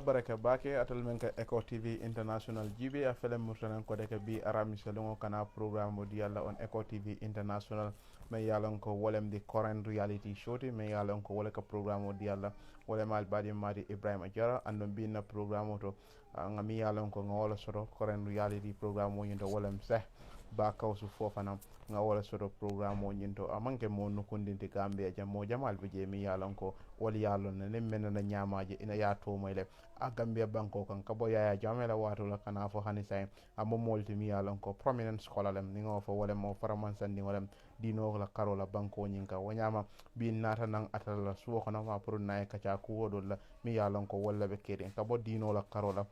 baraka bake atal men ka Eco TV International jibe a felem murtanan ko de ka bi arami selongo kana programme di yalla on Eco TV International me yalon ko wolem di current reality show me yalon ko wala ka programme di yalla wala mal badi madi Ibrahima Jara andon bi na programme to ngami yalon ko ngola soro current reality programme woni to wolem seh ba kawsu fofanam nga wala soto programme o ñinto amanke mo nokundinti Gambia jam mo jamal be je mi yalon ko wali yalon ne men na nyamaje ina ya to moyle a Gambia banko kan kabo yaya jamela wato la kana fo hani say amo molti mi yalon ko prominent scholar lem ni ngo fo wala mo faraman sandi wala dino la karola banko nyinka wanyama bi nata nan atala suwo kono ma pour nay kacha ku wodol la mi yalon ko wala be kede kabo dino la karola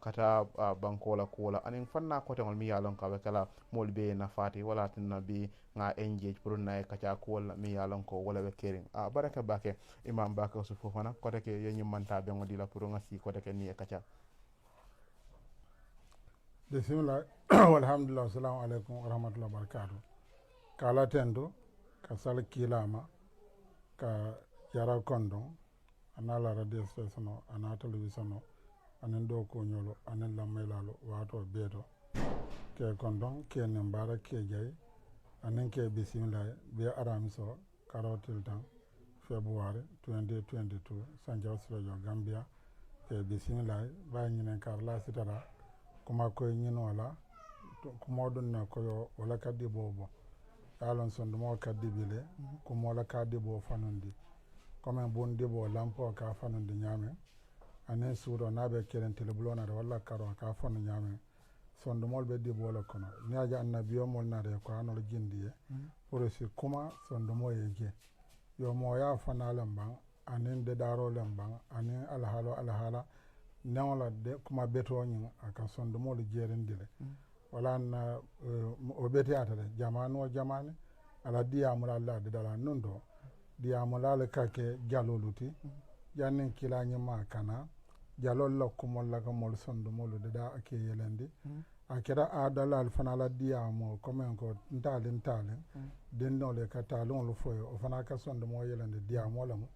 kata banko la ko la anin fanna ko tengol mi yalon ka be kala mol be na fati wala tinna bi nga engage pour nay kacha ku wala mi yalon ko wala be kering baraka bake imam baka su fofana ko take yenyi manta be ngodi la pour nga si ko take ni kacha bismillah walhamdulillah assalamu alaikum wa rahmatullahi wa barakatuh kala tendo ka sal kilama ka yara kondo anala radio station ana television anen do ko nyolo anen lamelalo wato beto ke kondo ke nembara ke jay anen ke bismillah be aramso karotil tan february 2022 sanjo srojo gambia ke bismillah ba nyinen karla sitara kuma koy ñinola kuma ɗum na koyo wala kaddi bobo yalon sonde mo kaddi bile kuma wala kaddi bo fanundi comme bon debo lampo ka fanundi ñame anen suudo naɓe kelen teleblonade walla karo ka fanu ñame sonde mol ɓe debo la kono niaja annabiyo mol nade ko anol jindi e pour si kuma sonde mo ye je yo mo ya fanalen ban anen de darolen ban anen alhaala newla de kuma betoñi aka sonde molu jerindile wala na o beteyata de jamanu o jamani ala diyamula alla de dala non do diyamula ala kake jaloluti jannin kilañima kana jalol la kumol la mol sonde molu de da ake yelendi akira adala al fana la diyamo comme ko ntalen dennole ka talon lu foyo o fana ka sonde mo yelendi diyamo lamu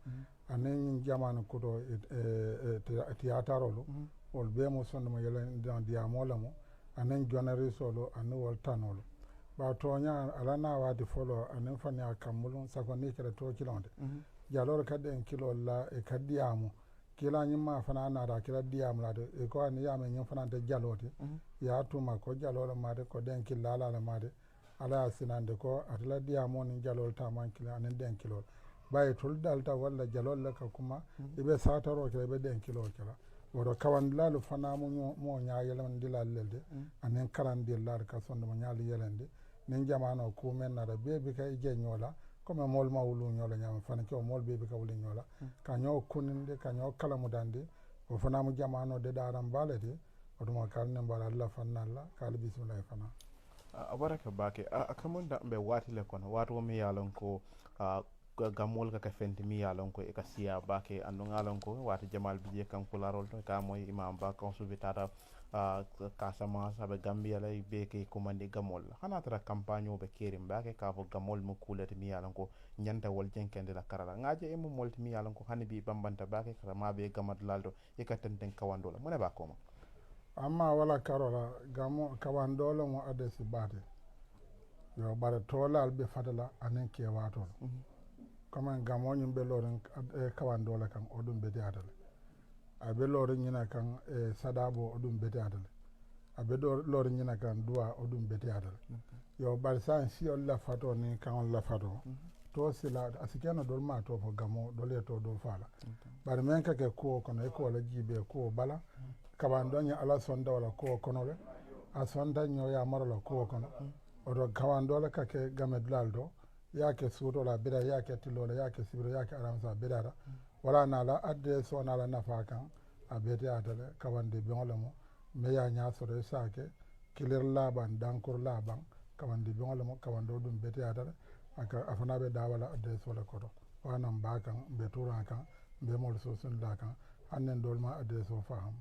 anen jamanu kuto tiyatarolu wol be mo sonde mo yelen dan diyamolo mo anen jonari solo anu wol tanolo ba tonya ala na wadi folo anen fani akamulun sakoni kala to kilonde jalol kadde en kilo la e kadiyamo kila nyima fana na da kila diyamo la de e ko ani yame nyim fana de jaloti ya tuma ko jalol ma de ko den kilala la ma de ala sinande ko atla diyamo ni jalol taman kila anen den kilo baye tol dalta walla jalol la ka kuma ibe sataro kala be den kilo kala wodo kawandilalu fana mo ñaayelen dilal lelde anen karandillar ka sonde mo ñaali yelende nin jamano ku men nada bebi ka ije ñola comme mol ma wulu ñola ñama fana ke mol bebi ka wulu ñola ka ñoo kuninde ka ñoo kalamudandi o fana mo jamano de daram balade odo mo kalne mbala Allah fanna Allah kala bismillah fana baraka bake akamunda mbe watile kono wato mi yalon ko gamol ka fenti mi yalon ko e ka siya bake ando ngalon ko wata jamal bije kan kularol to ka moy imam ba kan subi tata kasama sabe gambia lay beke komande gamol hana tara campagne be kerim bake ka fo gamol mo kulati mi yalon ko nyanta wol jenkende la karala ngaje e mo molti mi yalon ko hani bi bambanta bake kala ma be gamad laldo e ka tenten kawandola mone ba ko ma amma wala karola gamo kawandola mo adesi bate yo bare tolal be fadala anen ke wato comme gamoñum ɓe loren kawandola kan o ɗum beti adale aɓe lore ñina kan sadabo o ɗum beti adale aɓe lore ñina kan duwa o ɗum beti adale yo ɓar san si on lafato ni kan on lafato to sila asikeno ɗol ma to fo gamo ɗole to ɗo fala ɓar men kake kuwo kono e kola jiiɓe kuwo bala kawandoñi ala sonda wala kuwo konole a sonda ñoya marola kuwo kono oto kawandola kake game dulal do yake suutola bida yake tilola yake sibiro yake aramsa bidara wala nala adde so nala nafa kan a bete atale kawande biŋole mo me ya nya soro sake kilir laban dankur laban kawande biŋole mo kawande ɗum bete atale aka afana be dawala adde so le koto wanan ba kan be tura kan be mol so sun la kan hannen dol ma adde so faham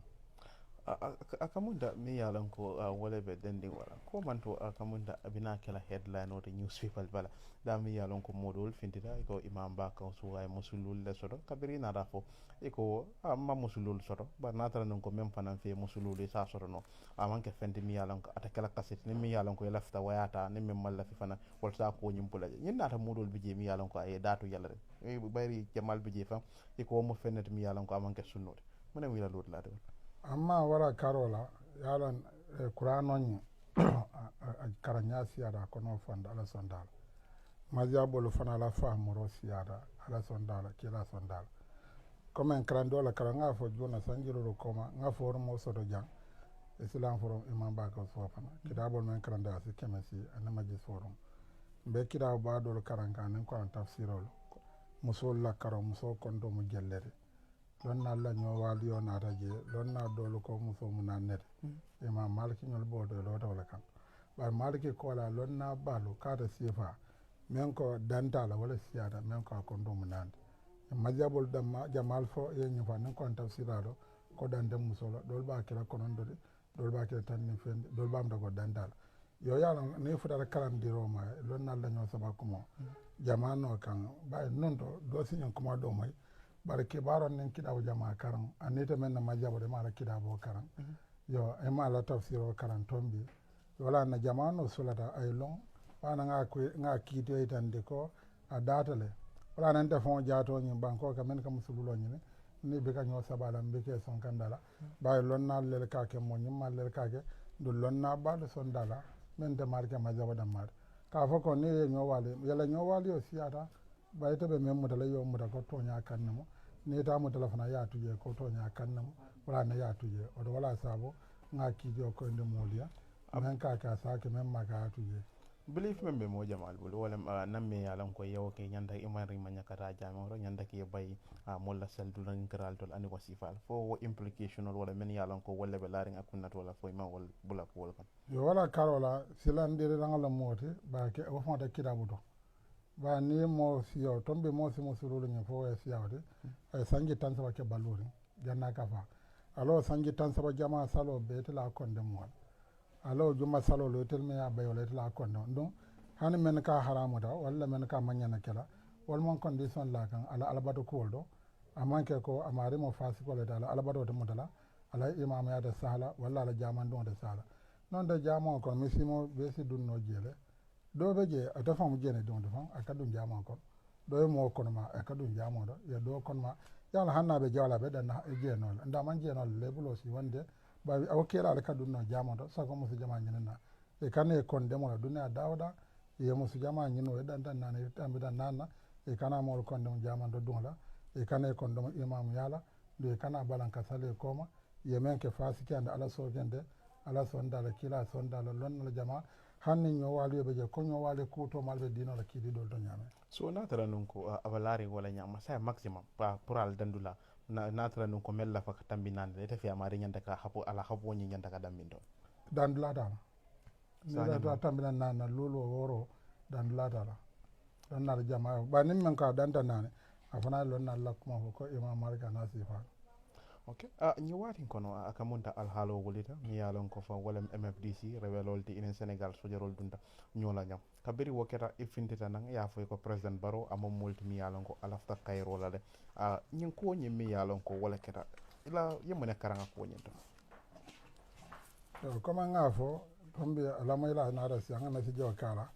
akamunda mi yalan ko wala be dending wala ko man to akamunda abina kala headline or newspaper bala da mi yalan ko modol fintita ko imam ba ka so ay musulul le soto kabiri na rafo iko amma musulul soto ba na tara non ko mem fanan fe musulul sa soto no amanke fendi mi yalan ko atakala kaset ni mi yalan ko lafta wayata ni mem malla fi fana wal sa ko nyum pula nyin nata modol bije mi yalan ko ay datu yalla rek bari jamal bije fam iko mo fennet mi yalan ko amanke sunnote mo ne wila lot la de amma wara karola yalan kuranoñi karanya siyada kono fonda ala sondala maziyabolu fana ala famuro siyada ala sondala kila sondala comme en karandola kara nga fo jona sanjiroro koma nga fo mo soto jang islam forum imam baka so fana kitabol men karanda si kemesi anama jis forum be kitabu badol karanka nen ko tafsirol musol la karo muso kondo mu jellere lon na la ñoo waal yo naata je lon na doolu ko muso mu na nete imam maliki ñol bodo lo tawla kan bar maliki ko la lon na balu kaata sifa men ko dantala wala siyada men ko kondo mu nande majabol damma jamal fo e ñu fa nen ko tafsirado ko dande musolo dol ba kila konondo de dol ba kila tan ni fen dol ba am dago dantala yo yalla ne futata kalandiro ma lon na la ñoo saba ko mo jamano kan bay non to do siñen ko ma do may bara kibaron nen kiɗawo jama karan annita men no majjabo de mala kiɗabo karan yo e mala tafsiro karan tombi wala na jamano sulata ay long wana nga kiito itande ko a datale wala nan defon jaato ñi banko ka men ka musululo ñi ni be ka ñoo sabala mbe ke son kandala bay lonna lel ka ke mo ñi mal lel ka ke du lonna ba son dala men de marke majjabo de mar ka fo ko ni ñoo wali yala ñoo wali o siata bay to be men mutala yo muta ko toña kannamo ni ta mu telefona ya tuje ko toña kannamo wala na ya tuje o do wala sabo nga kijo ko inde moliya men ka saake men maka tuje belief membe mo jamal bul wala namme yalan ko yaw ke nyanda imari manyakata jamo ro nyanda ke bay molla sel du lan kral tol ani wasifal fo implication wala men yalan ko wala be laring akunat wala fo ma wala bula ko wala yo wala karola silandire ngala moti ba ke o fonta kitabu do ba ni mo siyo tombe mo si mo surulu ni fo e siyawde ay sangi tan saba ke baluri janna ka fa alo sangi tan saba jama salo be tela konde mo alo juma salo lo tel me ya bayole tela konde don hani men ka haramu da walla men ka manyana kala wal mon condition la kan ala albado ko do amanke ko amari mo fasi ko le dala albado de modala ala imam ya da sala walla ala jaman don da sala non da jamo ko misimo be si dunno jele do be je ata fam jene don do fam aka dun jamo ko do mo kono ma aka dun jamo do ya do kon ma yalla hanna be jawla be dan je non nda man je non le bulo si wonde ba o kera aka dun no jamo do sa ko mo si jama nyina e kan e kon de mo dunna dawda e mo si jama nyino e dan dan nana tambi dan nana e kana mo kon de jama do dunla e kan e kon do imam yala do e kana balan ka sale koma ye men ke fasiki ande ala so gende ala sondala kila sondala lon la jama hanni ñoo waali be je ko ñoo waali kuuto malbe dino la kidi dol to ñame so na tara nun ko abalari wala ñama sa maximum pa pour al dandula na tara nun ko mella fa tambi nan de fi amari ñanda ka hapo ala hapo ñi ñanda ka dambi do dandula dala ni da tambi nan na lulu woro dandula dala dan na jama ba nim men ka danta nan afana lon na la kuma ko imam malika nasifa okay ñu watin kono akamunta alhaalo wolita mi yalon ko fa wala MFDC rebelol ti in Senegal sojarol dunda ñola ñam kabiri woketa ifintita nan ya foy ko president Barrow amom multi mi yalon ko alafta kayro la de ñin ko ñi mi yalon ko wala keta ila yemune karanga ko ñento comme nga fo tombi ala mayla na rasi nga na si jo kala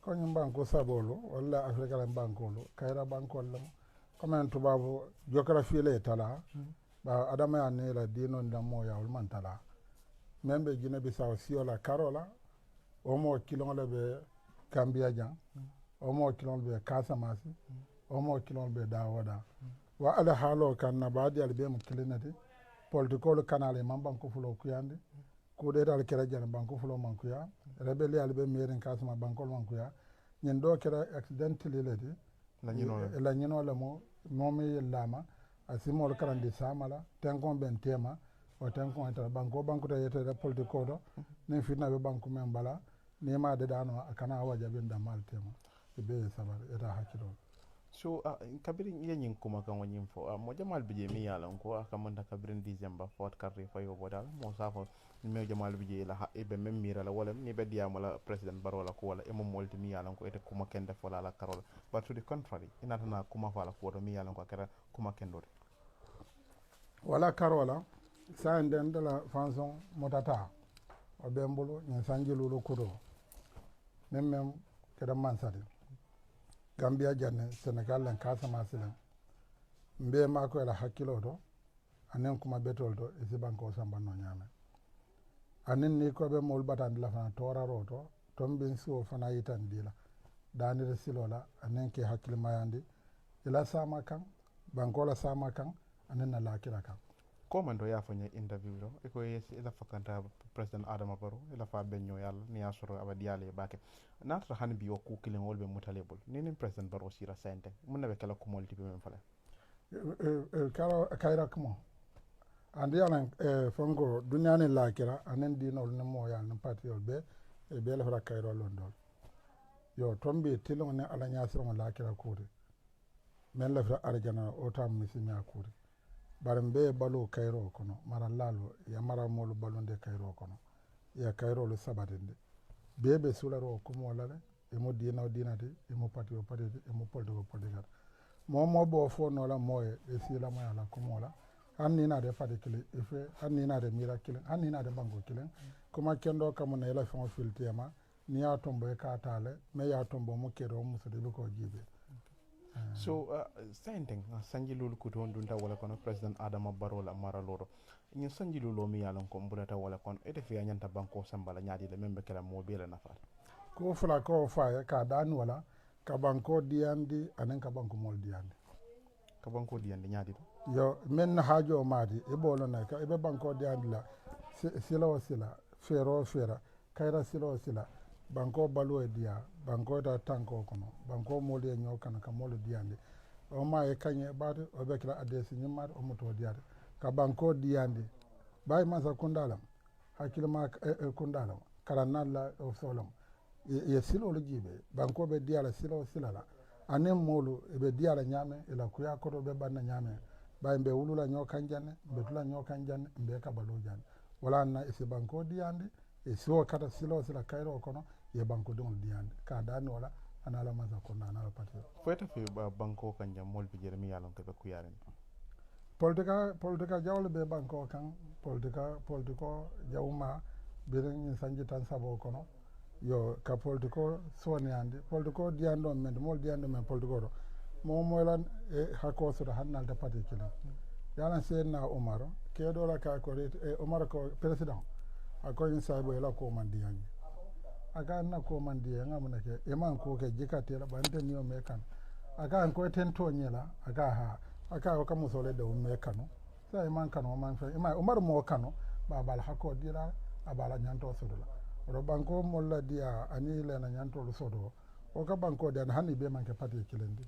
ko ñim banko sabolo wala afrika la bankolo kayra bankol lam comme tubabu geography le tala ba adama ya ne la dino ndamo ya ulman tala membe Guinea Bissau siola karola omo kilon le be Gambia jang omo kilon be Casamance omo kilon be Dawoda wa ala halo kan na baadi al be mu kilinati political kanale mamban ko fulo kuyande ko de dal kera jan banko fulo man kuya rebeli al be merin Casamance banko man kuya nyen do kera accidentally ledi la nyino la mo momi lama asimol karandi samala tenkon ben tema o tenkon eta banko ta yete politiko do ne fitna be banko men bala ne ma de dano akana waja ben da mal tema be sabar eta hakilo So kabirin iya nyin kuma kan wani fo mo jamal bije mi yalan ko akamanda kabirin December fort karre fa yo bodal mo safo mi jamal bije la ha be mem mira la wala ni be diamo la president barola ko wala e mo molti mi yalan ko ete kuma kende fo la karola but to the contrary ina tana kuma fala ko do mi yalan ko kera kuma kendo wala karola sa den de la façon motata o be mbulu nyen sanjilu lo kudo mem keda mansadi Gambia janne Senegal len Casamance len mbe mako la hakkilo to anen kuma betol to e sibanko sambanno nyame anen ni ko be mol batandi la fana toraro to tombin suo fana yitandi la danire silola anen ke hakkil mayandi ila sama kan banko la sama kan anen na lakira kan komando ya fanya interview do e ko yesi ila fakanta president Adama Barrow ila fa benyo yalla ni asoro abadiyale bake natra han bi o ku kilin wolbe mutalebul ni president Barrow sira sente mun na be kala ko molti be men fala karo kayra kuma andi yalan fongo dunyani lakira anen dinol ne mo yal ne patiol be e be la fara kayro londol yo tombe tilon ne ala nyasiro lakira kuri men la fara arjana o tam misimi akuri barambe balu kayro kono mara lalo ya mara molu balunde kayro kono ya kayro lu sabadinde bebe sularo kumo lale e mo dina dinati e mo patio patiti e mo poldo poldigat mo bo fo no la moye e sila mo la kumo la anni na de fadi kile e fe anni na de miracle anni na de bango kile kuma kendo kamo na ila fon filtema ni ya tombo e ka tale me ya tombo mo kero mo so de ko jibe so sending sanji lulu kuto ndunta wala kono president Adama Barrow la mara loro ni sanji lulu mi yalon ko mbulata wala kono ete fi nyanta banko sambala nyaadi le membe kala mo bela nafa ko fula ko fa ka dan wala ka banko diandi anen ka banko mol diandi ka banko diandi nyaadi do yo men hajo maadi e bolo na ka e be banko diandi la sila sila fero fera kayra sila sila banko balu e dia banko da tanko kono banko moli e nyokan ka moli diandi o ma e kanye baade o be kala adesi nyimar o moto diade ka banko diandi bay masa kundalam hakilma kundalam karanalla o solam ye silo lo jibe banko be diala silo silala anen molu e be diala nyame e la kuya ko be banna nyame bay be wulula nyokan janne be tula nyokan janne be ka balu janne wala na e banko diandi e so kata silo sila kayro kono ye banko dum diande ka dani wala anala masa ko nana pati feta fi banko kan jam mol bi jeremi yalon ke be ku yaren politika jawle be banko kan politiko jawma birin sanji tan sabo kono yo ka politiko soniande politiko diando men mol diando men politiko do mo moylan e hako so hannal de pati kila yalan senna umaro kedo la ka ko umaro ko president ako insaibo ela ko mandiyangi aga na ko mandiya ngamuna ke e man ko ke jikate la bande niyo me kan aga ko tento nyela aga ha aka ka musole de me kanu sai man kanu man fa ma umar mo kanu ba bal hako dira abala nyanto sodula ro banko molla dia ani le na nyanto lo sodo o ka banko de hani be man ke pati kilendi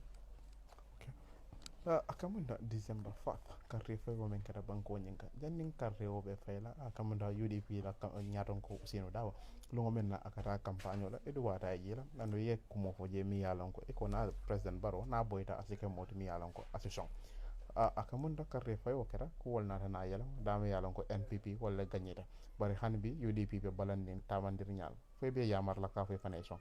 akamunda December 4 karre fe wo men kada banko nyinga jannin karre wo be fayla akamunda UDP la nyaton ko sino dawa lungo men na akata campagne la edu wata yela nando ye kumo fo je mi yalon ko e ko na president Barrow na boyta asike moti mi yalon ko association akamunda karre fay wo kera ko wolna na yela dama yalon ko NPP wala gagnita bari hanbi UDP be balandin tamandir nyal fe be yamar la ka fe fanation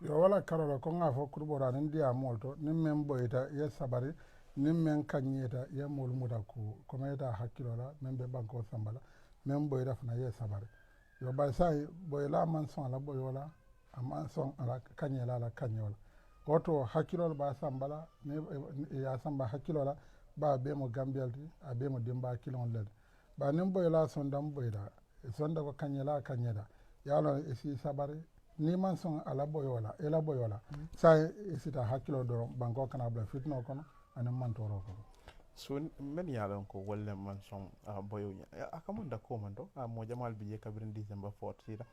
yo wala karola ko nga fo kurbora nen dia molto nim men boyta ye sabari nim men kanyeta ye mol muda ko meta hakkilola men be banko sambala men boyta fana ye sabari yo bay sai boyla man son la boyola aman son ala kanyela la kanyola oto hakkilola ba sambala ne ya samba hakkilola ba be mo gambialti a be mo dimba kilon led ba nim boyla son dam boyda son da ko kanyela kanyeda yalo isi sabari ni man son ala boyola ela boyola sai sita hakkilo do banko kana bla fitno kono anan man toro ko so men yalon ko wolle man son boyo akamunda ko man do mo jamal bi kabrin December 4 sira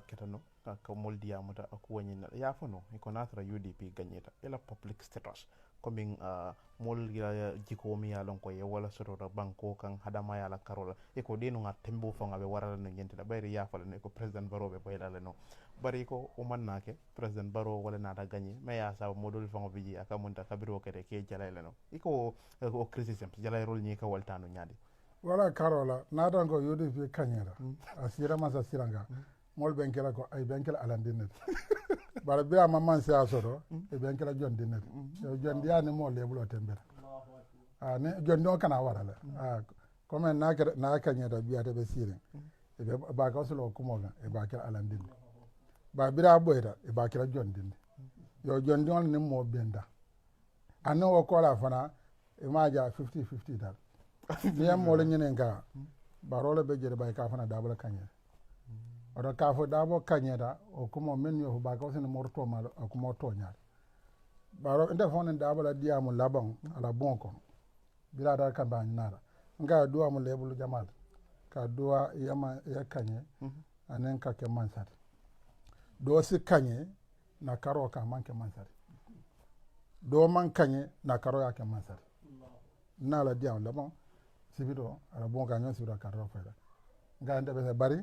ketano ka moldi amuta ko woni ya fono ko natra UDP gagneta ela public status komin mol ya jiko mi ya lon ko ye wala soto da banko kan hadama ya la karola e ko denu nga tembo fo nga be warala no nyentila bayri ya fala ne ko president baro be bayla le no bari ko o mannake president baro wala nata gagné mais ya sa modul fo nga biji aka munta kabiro kede ke jalay le no iko o criticism jalay rol ni ka waltano nyaade wala karola natan ko yodi fi kanyera asira masa siranga mol benkela ko ay benkela alandinnet bara bi ama man sa soto e benkela jondinnet yo jondiya ni mo lebulo tembere ne jondo kana warala comme na kanyera biata be sirin e be ba ka solo kumoga e ba kala alandinnet ba bira boyta e ba kala jondinde yo jondon ni mo benda anno ko kola fana e maja 50-50 dal ni am mo le nyinen ka barole be jere bay ka fana dabala kanyera oɗo kafo ɗabo kañeda o kumo min yo ba ko sene morto mal o kumo toñal baro nde fonen ɗabola diyamu laban ala bon kon birada kamba nara nga duwa mu lebulu jamal ka duwa yama ya kañe anen ka ke mansat do si kañe na karo ka manke mansat do man kañe na karo ya ke mansat na la diyamu laban sibido ala bon ka nyon sibido karo fayda nga nde be bari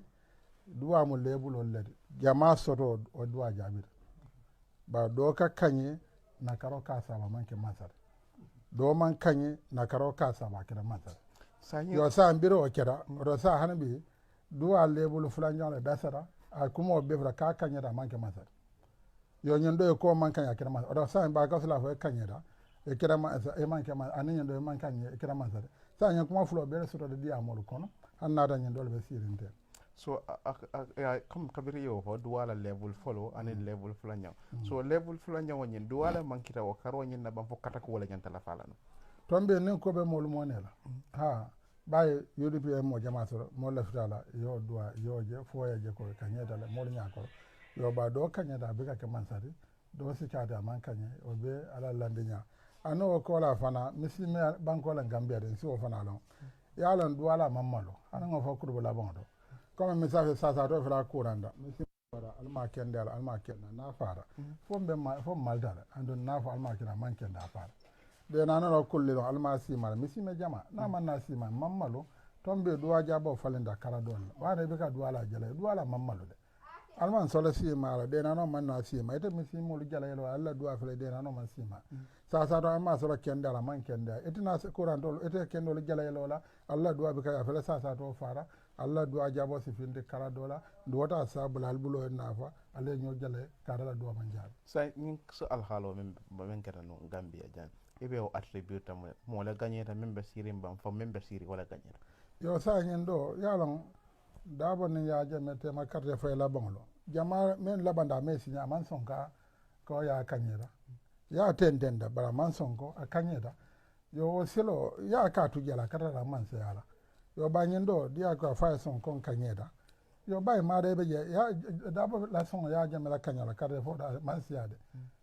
duwa mu lebul ollede jama soto o duwa jabir ba do ka kanye na karo ka saba manke masar do man kanye na karo ka saba kira masar yo sa mbiro o kira do sa hanbi duwa lebul fulanjala dasara a kuma bebra ka kanye da manke masar yo nyendo ko man kanya kira masar do sa ba ka sala fo kanye da e kira masar e manke masar anin nyendo man kanye e kira masar sa nyen kuma fulo bere soto de dia mol kono hanna da nyendo be sirinte so comme kabiri yo ho duwala level follow ani level fulanya so level fulanya wonyen duwala mankita o karo nyen na bam fo kata ko wala nyanta la falano tombe ne ko be mol monela ha bay UDP mo jama so mo la fitala yo duwa yo je foye je ko kanyeda le mol nyako yo ba do kanyeda be ka ke mansari do si kada man kanye o be ala landinya ano ko la fana misi me banko la gambia de si o fana lon ya lan duwala mamalo ana ngo fo kurbo la bondo comme message sasa to fera kuranda wara alma kende alma kenda na fara fo maldala ando na fo alma kenda man kenda fara de na no kulli no alma sima misi me jama na man na sima mammalo tombe duwa jabo falenda kala don ware be ka duwa la jale duwa la mammalo de alman solo sima la de na no man na sima ite misi mo jale lo alla duwa fele de na no man sima sasa to alma solo kenda la man kenda itina kurando ite kendo lo jale lo la alla duwa be ka fele sasa to fara Allah duwa jabo si finde kara dola duwata sabula albulo en nafa ale nyo jale kara duwa manjal sa nin so alhalo men kata no gambia jan ibe o attribute mo la gagneta membe sirim bam fo membe siri wala gagneta yo sa nyen do yalon dabo ni ya jamete ma carte fay la banglo jama men labanda me sinya man sonka ko ya kanyera ya tendenda bara man sonko akanyeda yo selo ya ka tujala kata la man se yala yo banyendo dia ko fa son kon kanyeda yo bay ma de be ya dabo la son ya jamela kanyala kare fo da man siade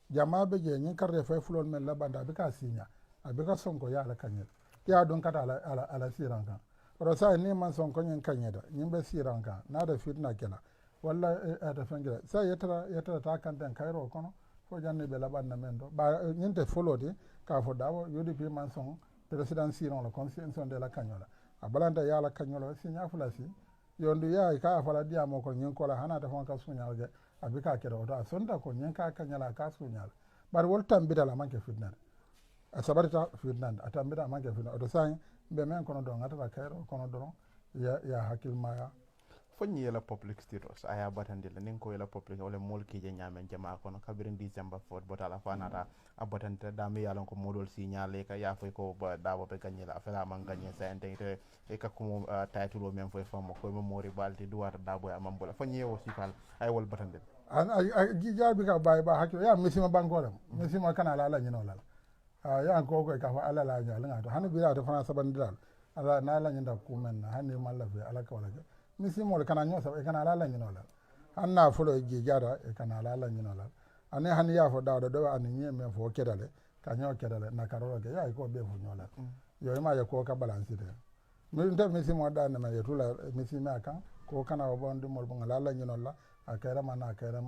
jama be je nyin kare fa fulon men la banda be ka sinya abe ka son ko ya la kanyeda ya don kata ala siranka ro sa ni man son ko nyin kanyeda nyin be siranka na da fitna kela walla da fengela sa yetara ta kan den kayro kono fo janne be la banda men do ba nyin te folodi ka fo dawo UDP man son president siron la constitution de la kanyola abalanta yala kanyolo sinya fulasi yondu ya ka fala dia mo ko nyin ko la hana ta fon ka sunya ge abika ke do ta sonda ko nyin ka kanyala ka sunya bar wol tambida la manke fitna asabarita fitna atambida manke fitna do sai be men kono do ngata kairo kono do ya hakil maya fonni yela public status aya batandila nin ko yela public wala molki je nyamen jama kono kabirin december fort botala fanata abatante dami yalon ko modol signale ka ya fay ko ba dabo be ganyela afela man ganye sa entente e ka ko title men fay famo ko mo mori balti duwata dabo ya mambola fonni yewo sifal ay wol batandil an jijabi ka bay ba hakilo ya misima bangolam misima kana la nyino la ya ko ko ka fa ala la nyala ngato hanu bila to fana sabandal ala na la nyinda kumen hani malla fe ala ka wala misimol kana nyosa e kana la nyinola anna fulo jijara e kana la nyinola ane hani ya fo dawdo do an nyeme fo kedale ka nyo kedale na karolo ke ya ko be fu nyola yo ma ya ko ka balance de mi nta misimo da na ya tula misima kan ko kana o bon dumol bon la nyinola akera mana akera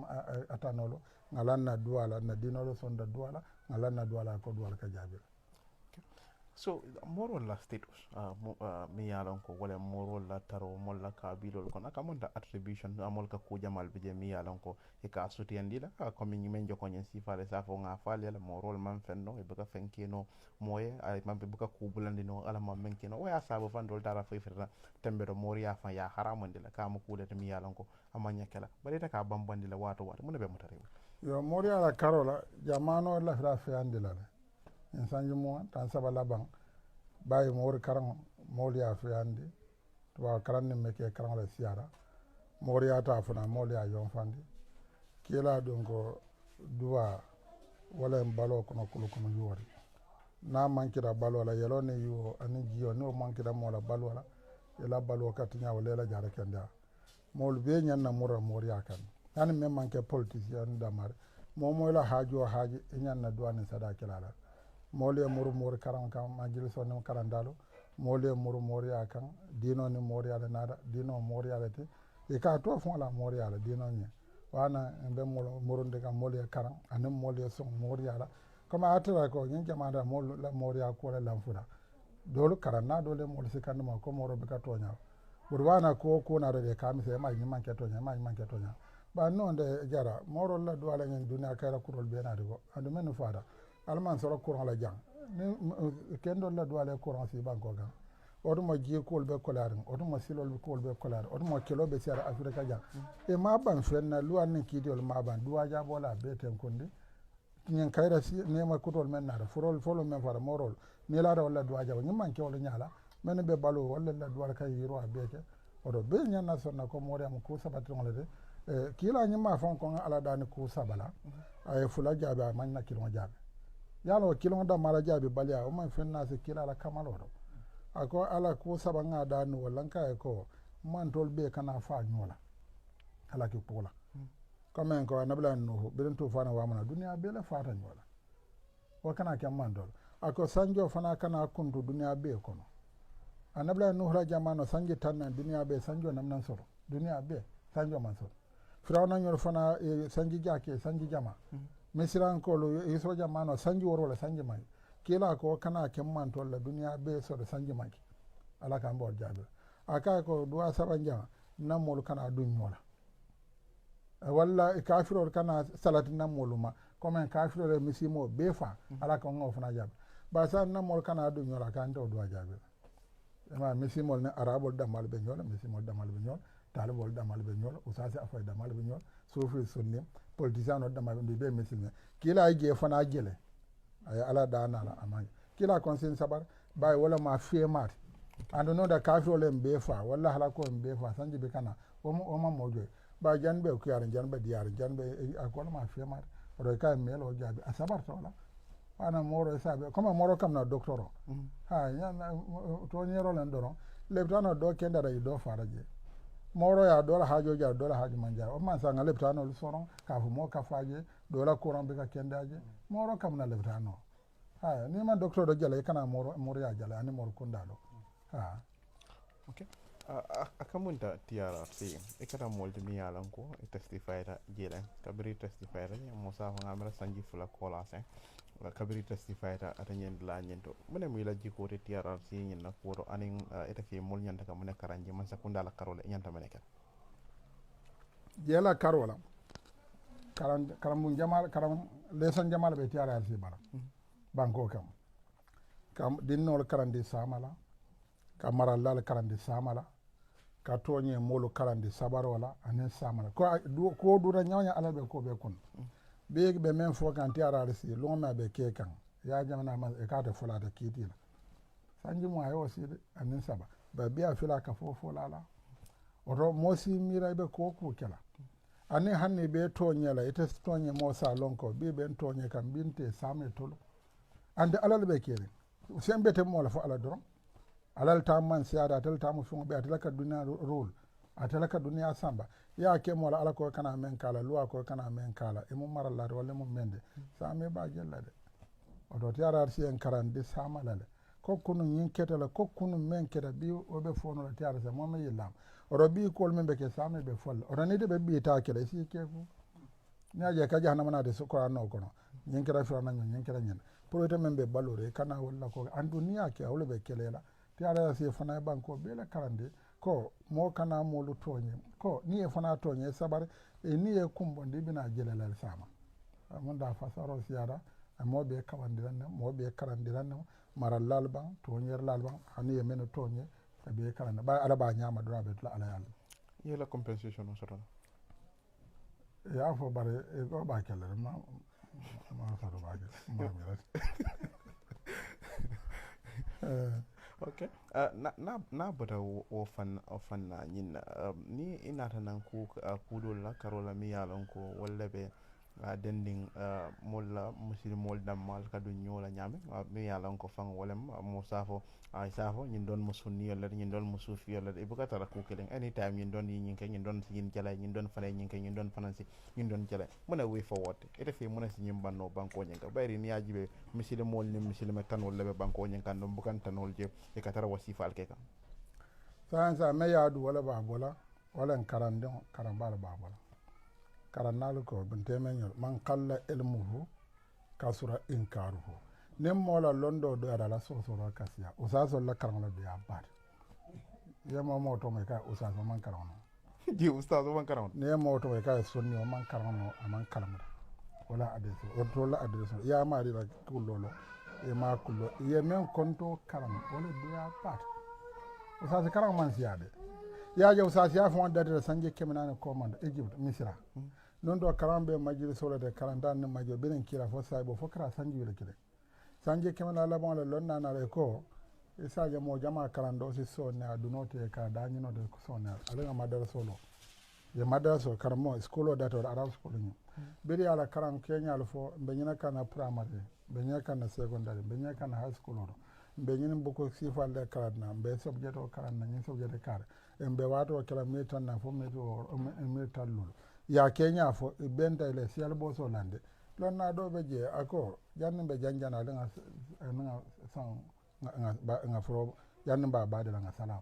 atanolo ngalanna duala na dinolo sonda duala ala na duwala ko duwala ka jaabira. So moral la status mi yalon ko wala moral la taro mol la kabilol kon aka monta attribution amol ka kujamal bije mi yalon ko e ka suti andila ko mi men joko nyen sifale sa fo nga fale la moral man fenno e baka fenkino moye ay man be baka kubulandino ala man menkino o ya sabo fandol dara fay firna tembe do moriya fa ya haramande la kama kulete mi yalon ko amanya kala bari ta ka bambandi la wato wato mun be mutare yo moriya la karola jamano la fra fe andila la en sanju mo tan saba laban bayi mori karan moliya fe andi to karan ne meke karan la siara moriya ta funa moliya yon fandi kila don ko duwa wala en balo kono kulu yori na mankira balo la yelo ne yo ani jiyo no mankira mola balo la ela balo katinya wala la jara kenda mol be nyanna mura moriya kan tan men manke politicien damar mo la hajo haji nyanna duwane sadaka la mole muru karan kan majil sonno karandalo mole muru ya kan dino ni mori ala nada dino mori ala te e ka to fon la mori ala dino ni wana be murunde kan mole karan anem mole son mori ala kama atara ko nyin jama'da mol la mori ya ko la lamfura dolu karanna dole mol se kan ma ko moro be ka tonya burwana ko na de kam se ma nyi man ke tonya ba non de jara moro la do ala nyin duniya kayra kurol be na de go andu men fada alman soro courant la jang ni kendo la do ale courant si banko gan odumo ji ko be kolarin odumo silol be ko be kolarin odumo kilo be sera afrika jang e ma ban fenna luwan ni kidol ma ban duwa ja bola be ten kondi nyen kayra si ne ma kutol men nada furol folo men fara morol ni la wala duwa ja ni man ke wala nyala men be balo wala la duwa kay yiro abeke odo be nyanna sonna ko mori am ko sabatron le de kila nyima fon ko ala dani ko sabala ay fula jabe man na kilo jabe yalo kilon da mara jabi balya o man fenna se kila la kamaloro ako ala ko sabanga da no lanka e ko man tol be kana fa nyola ala ki pola comme ko anabla no birin to fana wa mana duniya be la fata nyola o kana ke man dol ako sanjo fana kana kuntu duniya be kono anabla no ra jamano sanji tan duniya be sanjo namnan soro duniya be sanjo man soro firawna nyol fana sanji jake sanji jama misiran ko lo isro jamano sanji woro la sanji mai kila ko kana kemman to la duniya be so da sanji mai ala kan bo jabe aka ko duwa sabanja namol kana dunyola walla kafiro kana salati namol ma comme kafiro le misimo be fa ala kan ngo fana jabe ba sa namol kana dunyola kan to duwa jabe ma misimo ne arabol damal be nyola misimo damal be nyola talibol damal be nyola usasi afay damal be nyola sufi sunni politicien no dama be misilme kila je fana jele ay ala dana la amay kila konsin sabar bay wala ma fe mat ando no da kafio le mbe fa wala hala ko mbe fa sanji be kana o ma mojo ba janbe ko yar janbe diar janbe akol ma fe mat ro ka melo jabi asabar tola ana moro sabe comme moro kam na doctoro ha ya to nyero len doro le tano do kenda da do faraje moro ya dola hajo jar dola hajo manja o man sanga leptano lu soron ka fu mo ka faje dola courant be ka kendaje moro kam na leptano ha ni man docteur do jale kana moro ya jale ani moro kundalo ha okay akamunta TRRC ikata molde mi yalan ko e testifyra jele kabri testifyra mo sa ngamra sanji fula kola sen kabri testifyra atanyen la nyento mune mi la jiko te TRRC nyin na foro anin eta fi mol nyanta kam ne karanje man sakunda la karole nyanta meneka jela karola karam jamal karam lesan jamal be TRRC bara banko kam dinnol karande samala kamara lal karande samala ka toñe molu karande sabarola anen samala ko dura nyawnya ala be ko be kun be men fo kan TRRC loma be ke kan ya jamana ma e ka ta fola ta kitila sanji mo ayo si anen saba ba biya fila ka fo lala oto mosi mira be ko kela ani hanni be toñe la ite toñe mo sa lonko be ben toñe kan binte same tolo ande alal be kere sembe te mo la fo ala doron alal tamman siada tel tamu fon be atalaka dunya rule atalaka dunya samba ya ke mo la ala ko kana men kala luwa ko kana men kala e mo maral la wala mo mende same ba jella de o do tiarar si en karande samala le ko kunu nyin ketala ko kunu men keta bi o be fono la tiarar sa mo me yilam o do bi ko men be ke same be fol o do ni de be bi ta kele si ke fu nya je ka jahannama na de sukura no kono nyen kera firana nyen kera nyen pour ite membe balore kana wala ko andu niya ke awle be kelela ti ala si fana banko bele karande ko mo kana mo lu tonye ko ni e fana tonye sabar e ni e kumbondi bina jelelal sama mon da fasaro siara mo be kawandiran mo be karandiran mara lalban tonyer lalban hani e men tonye be karande ba ala ba nyama dura be tla ala yalla yela compensation o sotona ya fo bare e go ba kele ma saro ba ke ma mi okay na bata o fanna nyin ni inata nan ku kudol la karola mi yalon ko walla be dending molla musil mol dammal kadu nyola nyame mi yalon ko fang wolem mo safo ay safo nyin don musunni yalla nyin don musufi yalla e buka tara ku kelen anytime nyin don yin ke nyin don sin jala nyin don fane nyin ke nyin don fanansi nyin don jala mona way forward ete fi mona si nyim banno banko nyin ka bayri ni yajibe musil mol ni musil me tan walla be banko nyin kan don bukan tanol je e ka tara wasifa alke ka sa me yadu wala ba bola wala karande karambal ba bola karannal ko bunte menyol man qalla ilmuhu kasura inkaruhu nem mola londo do ada la so kasiya usaso la karangala be abar ye mo to me ka usaso man karano ji ustazo man karano ne mo to me ka sunni o man karano aman kalamda wala adeso o to la adeso ya mari la kulolo e ma kullo ye men konto karano wala do ya pat usaso karano man siyade ya je usaso ya fon dade sanje kemenane commande Egypt misra non do karambe majiri solo de karandan ne majo benen kira fo saybo fo kara sanji wele kile sanje kemana la bon le lonna na le ko isa ja mo jama karando si so ne adunote ka danyi no de so ne ala madara solo ye madara so karamo skolo dato arab skolo ni beri ala karam kenya lo fo benyina kana primary benyina kana secondary benyina kana high school ro benyina boko sifal de karadna be subject o karadna ni subject kar embe wato kala metan na fo meto metal lul ya kenya fo benta ile sial boso lande lon na do beje ako janne be janjana le nga san nga fro janne ba de nga salam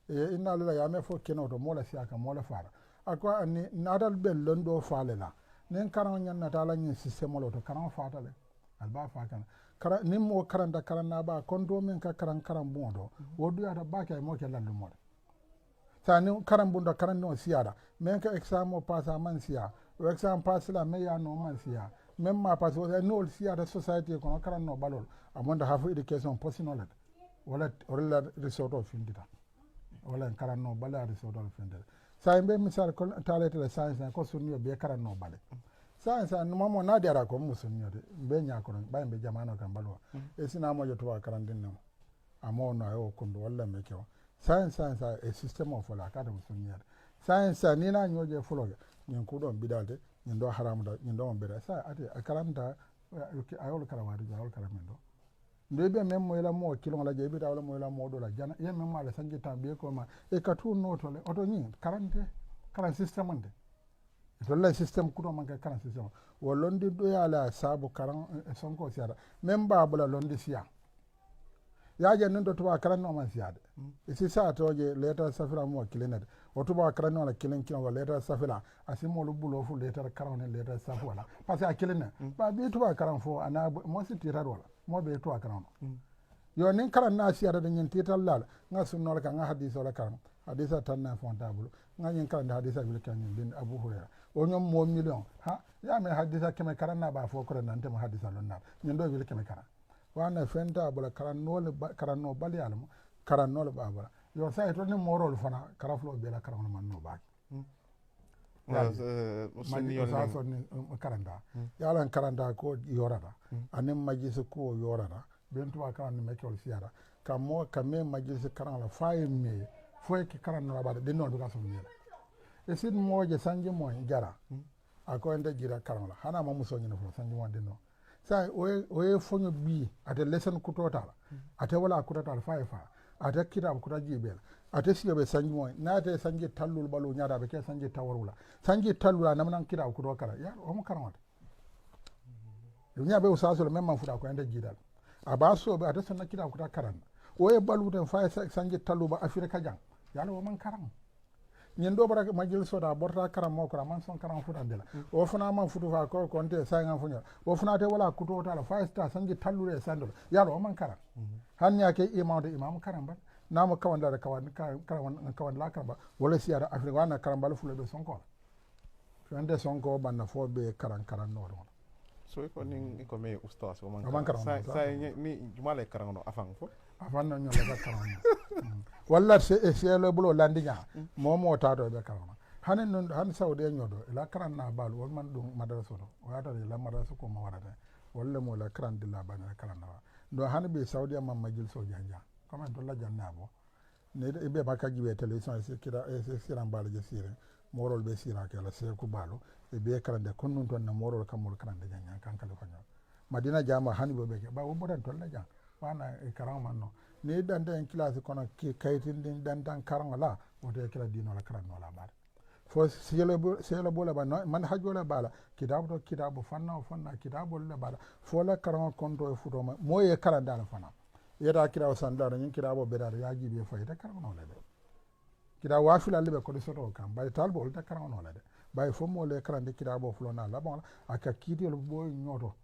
e inna la ya me fo keno to mola siaka mola fara ako ni nadal be londo fale la nen karan nyan na tala nyin system lo to karan fata le alba fa kan kara nim mo karanda karana ba kondo men ka karan bondo wodu ya da ba kay mo ke landu mo sani karan bunda karan no siara men ka exam o passa man sia o exam pass la me ya no man sia même ma pass o no siara society ko karan no balol amonda hafu education possible wala resort of findita wala karan no bala resort of findita sai be misal ko talete la science ko sunniyo be karan no bale science no mamo na dara ko musunniyo de be nya ko ba be jamano kan balwa e sina mo joto karan din no amono ayo kundo wala me ko science a system of la kada musunniya science ni na nyoje fuloge nyin ko don bidalde nyin do haramda nyin do beda sa ate akaramta ayol karawari ayol karamendo ndebe memmo ila mo kilon la jebi tawla mo ila mo do la jana ye memmo ala sanji tambe ko ma e katu noto le oto nyin karante karan system ande to la system kudo man ka karan system wo londi do ya la sabu karan sonko siara memba bula londi siya yaje nin do tuba karan no man siade isi sa toje letter safira mo kilinade o tuba karan no la kilin wa letter safira asimo lu bulo fu letter karan ne letter safu wala parce que kilina ba bi tuba karan fo ana mo si tirar wala mo be tuba karan yo nin karan na siade de nyin tital lal nga sunno ka nga hadith wala karan hadisa tanna fontable nga nyin karan da hadisa bil kan bin abu hurayra o nyom mo million ha ya me hadisa keme karan na ba fo ko nan te mo hadisa lonna nyin do bil keme karan wana fenta bula karanno bali almo karanno babara yo sai to ni morol fana karaflo be la karanno manno ba sunniyo sa so ni karanda yalan karanda ko yorada anim majisi ko yorada bentu ba karanno me ko siara kamo kame majisi karanno faye me foy ki karanno ba de non ka so mi e sin moje sanje mo jara ako ende jira karanno hana ma muso ni fo sanje mo de no sai oye fonyo bi ate lesson kutota ate wala kutota fa ate kitab kuta jibel ate sibe sanjo na ate sanje tallul balu nyaada be ke sanje tawarula sanje tallula namnan kitab kuto kala ya o mo karamata dunya be usaso même man fuda ko ende jidal abaso be ate sanna kitab kuta karan oye balu den fa sanje tallu ba afrika jang yalla o man karam nyen do bara majil soda borta karam mo ko man son karam futa dela o funa man futu fa ko konte sa ngam funya o funa te wala kuto ta la fa sta sanji tallure sandol yalo o man karam han yake imam karam ba nama kawanda da kawan la karamba wala siara afrika wana karamba fulo be sonko fende sonko banna fo be karan no do so ko ning ko me ustaz o man karan sa ni jumale karan no afan fo afan no nyola ka karan walla se le bulo landinya momo ta do be karan hanen non han saudi nyodo la karan na bal won man dum madraso do wata la madraso ko ma warata walla mo la karan dilla bana karan na do han be saudi am majil so janja comment to la jannabo ne be baka jibe television se kira se siran bal je sire morol be sira ke la se ku balo e be karande konnun ton na morol kamol karande janya kan kala fanyo madina jama hani be ke ba wo bodan to la jang wana e karam manno ne dan den classe kono ki kaytin din dan dan karam la o de kala dino la karam no la bar fo sele bola ba man hajjola bala kitabu fanna kitabu la bala fo la karam konto e futo moye karanda la fana yeda kira sandara nyin kira bo bedar yaji be fayda karano la de kira wafila libe ko soto kam bay talbo ta karano la de bay fo mo le karande kira bo flona la bon aka kiti lo bo nyoto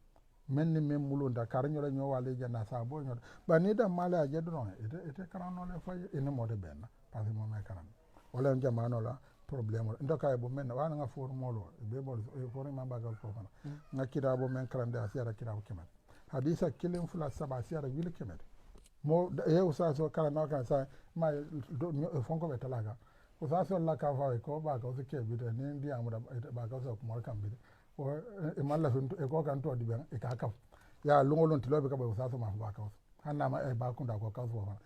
menni mem mulunda karnyo la nyowale janna sa bo nyoto ba ni da mala jedo no ete karano le fay ene mo de benna parce mo me karan wala jamano la problème ndoka e bo men wana nga for molo be bo for ma bagal ko fana nga kira bo men karande asiara kira bo kemat hadisa kilim fula saba asiara wil kemat mo e usaso kala na kan sa ma fonko be talaga usaso la ka fa ko ba ko se ke bi de ni ndi amura ba ko so mo kan bi o e malla fin e ko kan to di ben e ka ka ya lungolon tilobe ka ba usaso ma ba ka hanna ma e ba kun da ko ka so fa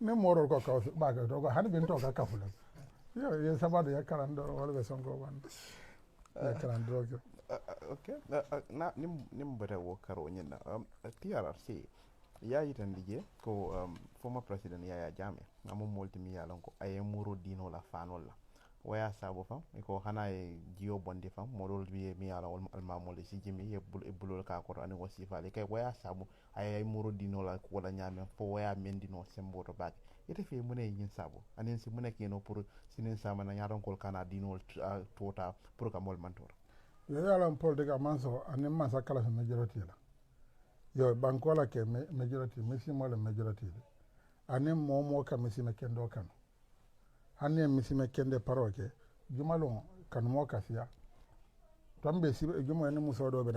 ne moro ko ka ba ka to ko han bin to ka ka fula yo ye sabado ya karando wala be sonko ban ya karando okay na nim bada wo karo nyina TRRC ya yitan dige ko former president Yaya Jammeh amo molti mi yalon ko ay muro dino la fanol la waya sabo fam ko hana e jiyo bonde fam modol bi mi yalon alma mole si jimi e bulol ka ko ani wasi fale kay waya sabo ay muro dino la ko la nyame fo waya mendino semboto bak ite fe mune yin sabo anen si mune keno pour sinen sama na yaron kol kana dino tota pour ka mol mantor yo yalan politique amanso anen man sakala majority la yo bankola ke majority misimo la majority anen momo ka misime kendo kan hanne misime kende paroke jumalo kan mo kasiya tambe si jumo en muso do be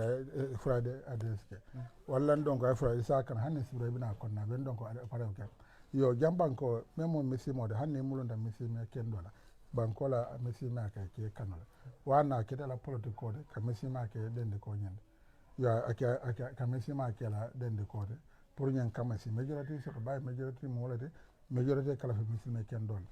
friday adeske wallan donc ay friday sa kan hanne sibra bina konna ben donc paroke yo jambanko memo misimo de hanne mulonda misime kendo la bankola misime ka ke kanala wana kedala politiko de ka misime ka dende ko nyande ya aka kamesi ma kela dende kote pour nyen kamasi majority so bay majority mo wala de majority kala fi muslime ken don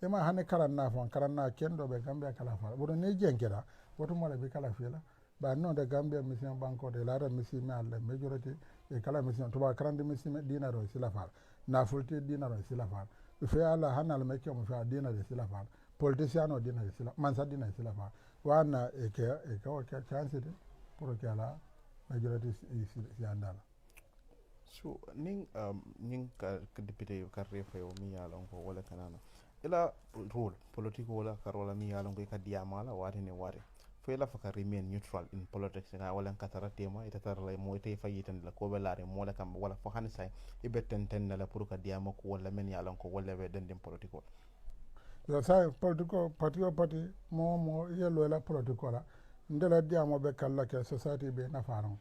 e ma hane karan na kendo be gambia kala fa bodo ne jenkera woto mo la be kala fi la ba non de gambia muslime banko de la muslime alla majority e kala muslime to ba karande muslime dinaro sila fa na fulti dinaro sila fa fe ala hanal me ke mo fa dinaro sila fa politiciano dinaro sila mansa dinaro sila fa wana e ko chance de pour que ala majority si andala so ning ka député ka refa yo mi yalon ko wala kanana ila role political wala karola mi yalon ko ka diamala wati ne wari fo ila faka remain neutral in politics na wala katara tema ita tarla mo ite fayitan la ko belare mo la kam wala fo hansa ibe tenten la pour ka diamo ko wala men yalon ko wala be den political yo sa parti mo yelo la political ndela diamo be kala ke society be na faron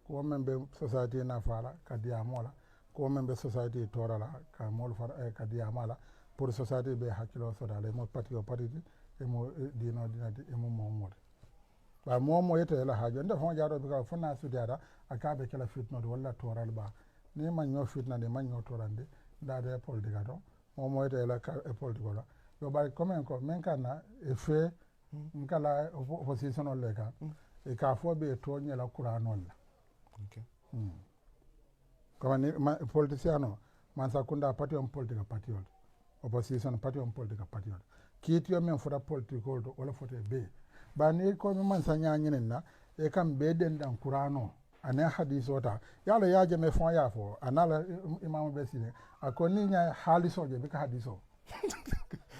ko membe society na fara ka diamo la ko membe society torala ka mol fara ka diamo la pour society be hakilo so dale mo parti e mo dino e mo mo ba mo yete la hajo nda fon jaado be ka fona sudiada aka be kala fitno do wala toral ba ni man ñoo fitna de man ñoo torande nda de politique do mo yete la ka e politique la yo ba comme ko men kana e fe nkala opposition le ka e ka fo be to nyela kuranol la okay comme ni politiciano man sakunda parti on politique patriot opposition parti on politique patriot kiti men fota political to wala fote be ba ni ko man sanya nyinen na e kam be den dan kurano ane hadiso ta yala yaje me fon ya fo anala imam be sine akoni nya haliso je be ka hadiso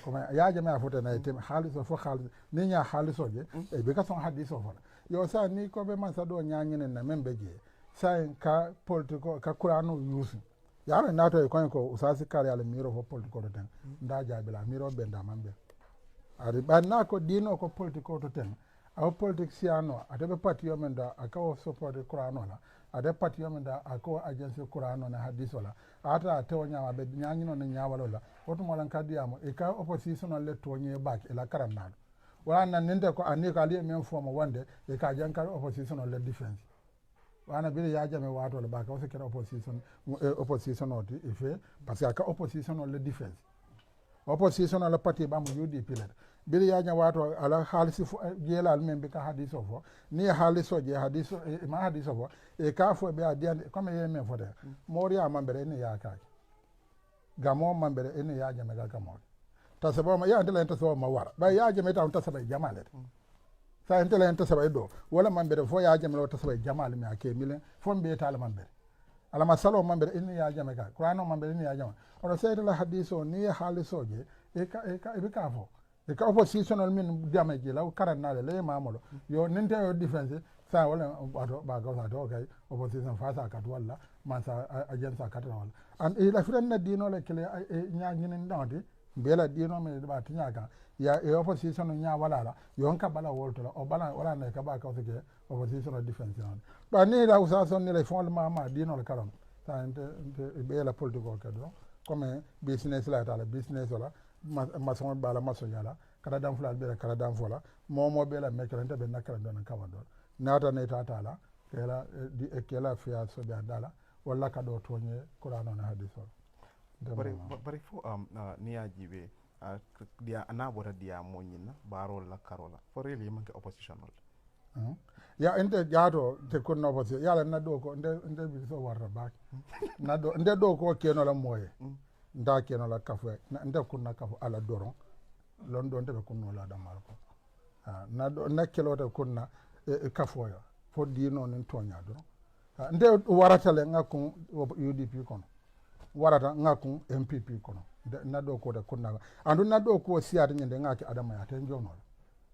comme ya jame a fota na tem haliso fo halis ni nya haliso je e be ka son hadiso fo yo sa ni ko be man sa do nya nyine na membe je sa ka politiko ka kurano yusu yaro nato e ko usasi kare ala miro fo politiko to ten nda jabila miro be nda mambe ari banna ko dino ko politiko to ten aw politiciano ade be patio men da aka o support kurano la ade patio men da ako agency kurano na hadiso la ata te wonya be nyanyino na nyawalo la woto mo lan kadiamo e ka opposition le to nye back e la karanado wana ninde ko ani ka ali men fo mo wande e ka janka opposition le defense wana bile ya jame wato le back o se kera opposition oti e fe parce que aka opposition le defense opposition la parti ba mo UDP le bili ya wato ala halisi jela al membe ka hadiso fo ni haliso je hadiso ma hadiso fo e ka fo be adian comme ye men fo de moria mambere ni ya ka gamo mambere ni ya jame ga gamo ta sabo ma ya ndela ta sabo ma wara ba ya jame ta sabo jamale sa ndela ta sabo do wala mambere fo ya jame ta sabo jamale mi ake mile fo be ta ala mambere ala masalo mambere ni ya jame ka qur'ano mambere ni ya jame oro sayda la hadiso ni haliso je e ka fo e ka opposition min damage la karanale le mamolo yo ninte yo defense sa wala wato ba ga sa to kai opposition fa sa ka wala man sa agent ka to wala an e la firan na dino le kele nya ngin ndati bela dino me ba tinya ka ya e opposition nya wala la yo ka bala wolto la o bala wala na ka ba ka ke opposition defense on ba ni la usa son ni le fond mama dino le karam sa ente bela political ka do comme business la ta la business la maçon bala maçon yala kada dan fulal be kada dan fola momo be la mekrante be nakara don kama don nata ne tata la di kela fiya so be andala walla ka do tonye qur'ano na hadiso bari fo niya jibe dia anabota dia monyina barol la karola for really manke oppositional ya ente jato te kunno opposition yala na do ko nde bi so warta bak na do nde do ko keno la moye nda keno la kafe nde kunna kafu ala doron lon don tebe kunno la damal ko na do na kelo te kunna kafo ya fo dino nin tonya do nde warata le ngakun UDP kono warata ngakun MPP kono na do ko de kunna andu na do ko siade nyende ngaki adama ya ten jono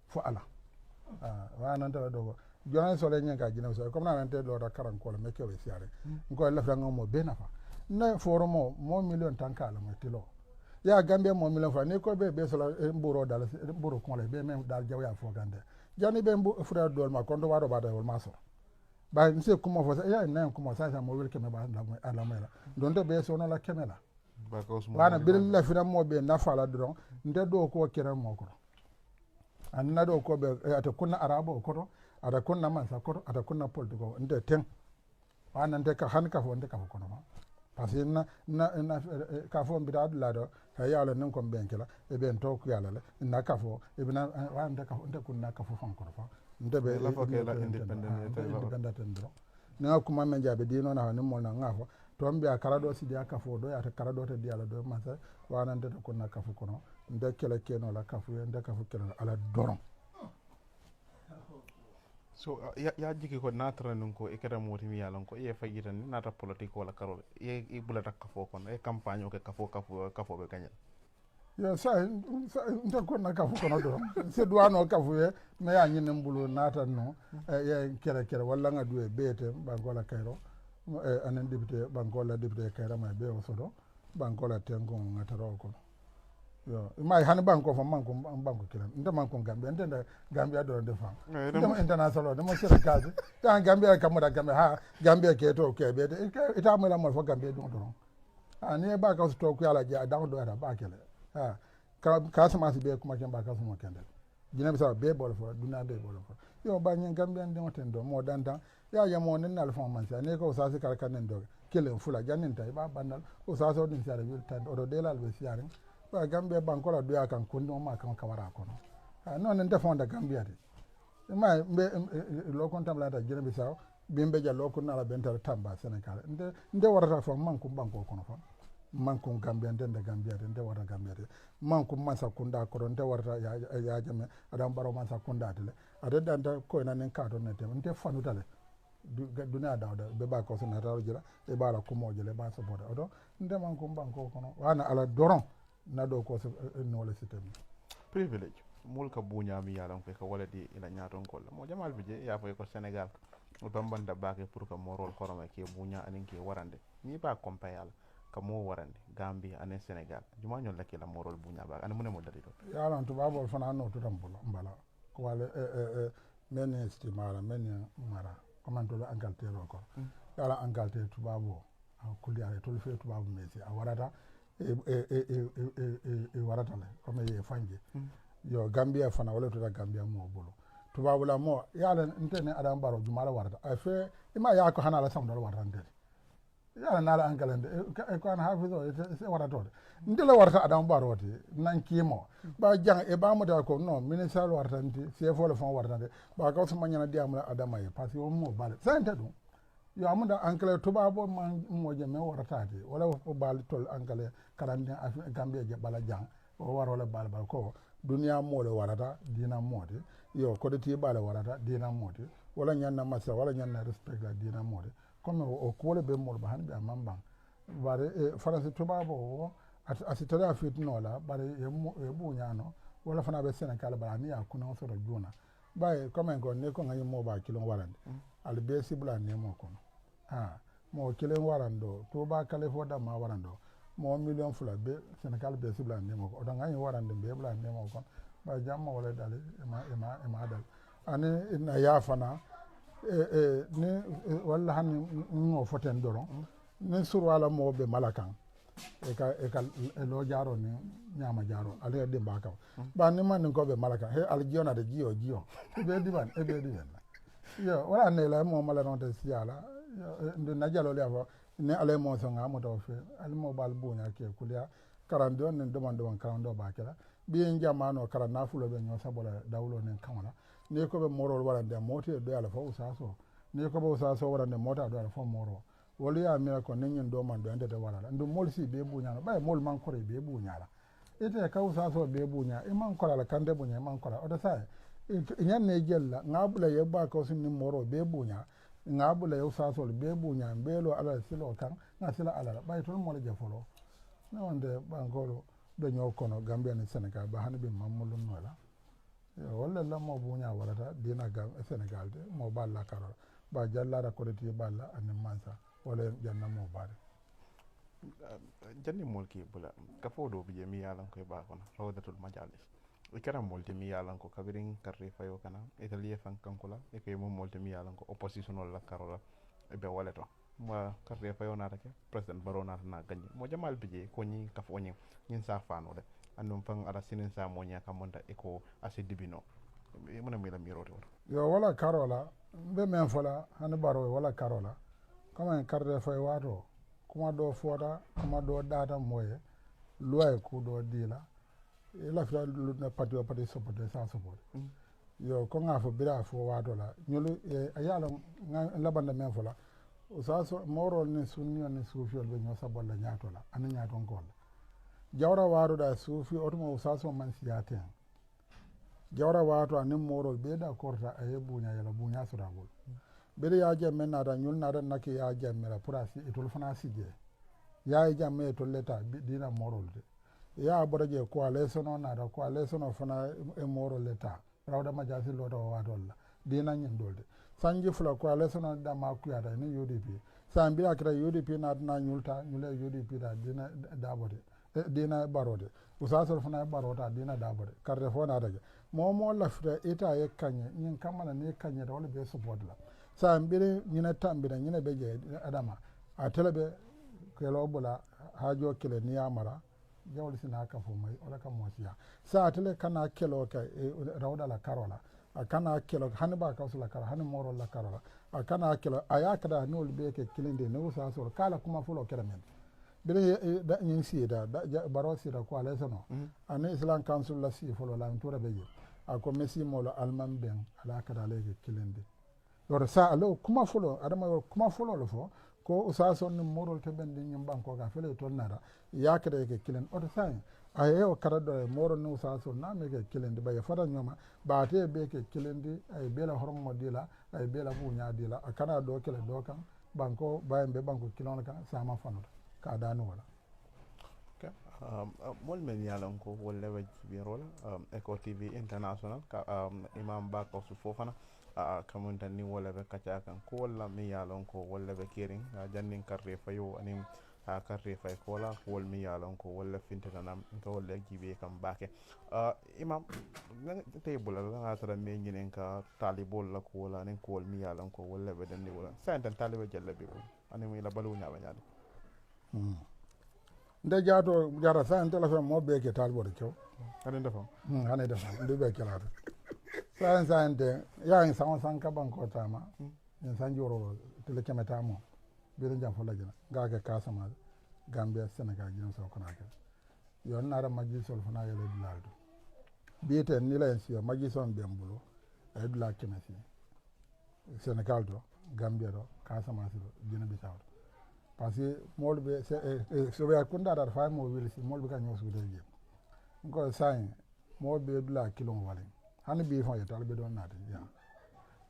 fo ala wana nda do jona so le nyenga jina so comme na nte do da karan ko le meke we siade ko la fra ngomo benafa na foromo mo million tankala mo tilo ya Gambia mo million fra ni ko be so la mburo dal mburo ko le be même dal jaw ya fo gande jani be mbu fra dol ma kondo waro bada wol maso ba nse kuma fo ya na kuma sa mo wel keme ba la mo la donde be so no la kemela ba ko smo wana bil la fra mo be na fala dron nde do ko kera mo ko an na do ko be ata kunna arabo ko ata kunna man sa ko ata kunna politiko nde ten wana nde ka han ka fo nde ka fo kono parce que na ka fo mbita adula do ha yala nan kon benkela e ben to ku yala na ka fo e bina wa nda ka nda kunna ka fo fan ko fa nda be la fo ke la independent do na kuma men jabe dino na ni mo na ngafo to mbi akara do si dia ka fo do ya ta kara do te dia la do ma sa wa nan nda kunna ka fo kono nda kele keno la ka fo nda ka fo kele ala doron so ya jiki ko natra nun ko e kada moti mi yalan ko e fayita ni nata politique wala karol e bulata kafo kon e campagne o ke kafo be ganyal yo sa nta ko na kafo kono do se duano kafo ye me ya nyin mbulu nata no ye kere wala nga duwe bete bangola kairo anen député bangola député kaira ma be o sodo bangola tengo ngataro ko yo mai han banko fo manko banko kiran nda manko Gambia nda Gambia do de fam nda international de mo sira kazi ta Gambia kamura Gambia ha Gambia ke to ke be ita mo la mo fo Gambia do do ani ba ka to ku ala ja dawo do ara ba kele ka sama si be kuma ken ba ka mo kende jina bi sa be bol fo duna be bol fo yo ba nyen Gambia de mo tendo mo dandan ya mo nen al fo man sa ne ko sa si kala kanen do kele fula janin tay ba bandal o sa so din sa re tan o do de la be siarin ba Gambia bankola do ya kan kundo ma kan kawara kono non nte fonda Gambia de ma be lo kontam la ta jina bi saw bimbe ja lo kunna la bentar tamba Senegal nde warata fo manku banko kono fa manku Gambia nde Gambia de nde warata Gambia de manku masa kunda ko nde warata ya jame adam baro masa kunda de ade danda ko na nen ka to nete nte fanu dale duniya dawda be ba ko sona taw jira e bala ko mo jele ba so boda odo nde manku banko kono wana ala doron na do ko no le system privilege mul ka buña mi yalan ko ka wala di ila ñaton ko mo jamal bije ya fay ko Sénégal o bambanda baake pour que morol koroma ke buña anin ke warande ni ba compayal ka mo warande Gambia anen Sénégal juma ñol la ke la morol buña ba an mu ne mo dali do yalan to babo fana no to tam mbala ko wala men estimara men mara comment to Angleterre ko yala Angleterre to babo kuliyare to fe to babo mesi a warata e warata le comme ye fanje yo Gambia fana wala to Gambia mo bolo to babo la mo yala ntene adam baro jumala warata a fe ima ya ko hanala sam dal warata ndede yala nala Angalande e ko an hafizo e warata ndela warata adam baro te nan kimo ba jang e ba mo da ko no minister warata nti CFO le fon warata de ba ko so manyana diamula adama ye parce que o mo bale sante dum yo amuda ankle tubabo man moje me waratade wala o bal tol ankle karande Gambia je bala jang o war wala bal ko dunia mole warata dina mode yo ko de ti bala warata dina mode wala nyanna masa wala nyanna respect la dina mode comme o ko le be mol ba han be amamba bare faransi tubabo asitara fitno la bare e bu nyano wala fana be Senegal bala ni akuna so do juna bay comme ko ne ko ngani mo ba kilo warande al be sibla ne mo kono mo kilen warando to ba kale fo da ma warando mo million fula be Senegal be sibla ne mo ko da ngani warande be bla ne mo kon ba jamma wala dale ma dal ane ina ya fana ne walla han no foten doron ne surwala mo be malakan e ka lo jaro ni nyama jaro ale de mbaka ba ni man ko be malaka he al jiona de jio be diban yo wala ne la mo mala non te siala de najalo le avo ne ale mo so nga mo do fe al mo bal bunya ke kulia karando ne demando wan karando ba kala bi en jamano kara na fulo be nyo sabola dawlo ne kamala ne ko be morol wala de mote do ala fo usaso ne ko be usaso wala de mota do ala fo moro wala ya mi ko ne nyen do man do ende de wala ndu mol si be bunya no ba mol man ko be bunya la ite ka usaso be bunya e man ko la kande bunya man ko la o da sai nyan ne jella ngabula yebba ko sin ni moro be bunya ngabula yo sasol be bunya belo ala silo kan na sila ala bay ton mo la jafolo no wonde bangolo be nyokono Gambia ni Senegal ba hanbe mamulu nola wala la mo bunya warata dina ga Senegal de mo balla karo ba jalla da ko ti balla an mansa wala janna mo bare janni molki bula ka fodo bi mi yalan koy ba kono rawdatul majalis ikara molti mi yalan ko kabirin karre fayo kana italie fan kankula e kay mo molti mi yalan ko opposition la karola e be waleto ma karre fayo na take president barona na ganyi mo jamal bije ko ni ka fo nyin sa fano de andum fan ara sinin sa mo nya kamonda e ko asidibino e mona mi la mirote wala yo wala karola be men fola han baro wala karola comme karre fayo wato kuma do foda kuma do data moye loi ku do dila la fra na pati support sa support yo ko nga fo bira fo wato la nyulu ayala labanda men fola sa so moro ni sunni ni sufi be nyo sabolla nyato la an nyato ngol jawra waru da sufi otomo sa so man siyate jawra wato an moro be da korta ay bunya yala bunya so dagol bere ya jamme na da nyul na da naki ya jamme la purasi itol fana sije ya jamme to leta dina moro de ya boraje ko lesono na da ko lesono fana e moro leta rawda majasi lodo wadolla dina nyindolde sanji fula ko lesono da ma ku ya da ni UDP sambi akra UDP na nyulta nyule UDP da dina dabode dina barode usasol fana barota dina dabode karre fona daga mo lafta eta ye kanye nyin kamana ne kanye da wala be support la sambire nyina tambira nyina beje adama a telebe kelo bula hajo kele ni amara jawli sina ka fo mai wala ka mosiya sa tele kana kelo ka rawda la karola akana kelo hanba ka usula kara han moro la karola akana kelo ayakada no be ke kilinde no sa so kala kuma fulo keramen bire da nyin sida da baro sida ko ale sono ane islam council la si fulo la ntura beje ako messi molo alman ben ala kada lege kilinde lor sa alo kuma fulo adama kuma fulo lo fo ko usaso ni morol to ben din nyim banko ga fele to nara yakere ke kilen oto sai ayo karado morol ni usaso na me ke kilen de baye fara nyoma ba te be ke kilen di ay bela hormo dila ay bela bunya dila akana do kele do kan banko baye be banko kilon kan sama fano ka danu wala mol men yalan ko wolle wajibi rola Eco TV International ka imam ba ko su fofana kamun tan ni wolle be kaca kan ko walla mi yalan ko wolle be kiring jannin karre fayo anim karre fay ko la wol mi yalan ko wolle fintanam ko wolle jibe kam bake imam tay bulal nga tara me nginen ka talibol la ko wala nen ko wol mi yalan ko wolle be danni wala sa tan talibe jallabi anim ila balu nyaaba nyaade nde jaato jara sa en téléphone mo be ke talbode kew hanen defam hane defa ndu be kelata sa en de ya en san ka banko tama en san joro tele kemeta mo birin jam fola jina ga ke kasama Gambia Senegal jin so kona ke yon nara majji sol fana yele dilaldo biete ni la en siyo majji son bembulo ay dula kemesi Senegal do Gambia do kasama do jina bi sawdo parce que molbe so be akunda dar fa mo wilisi molbe ka nyosu de je ko sai molbe dula kilon walen hani bi fa yetal be don nati ya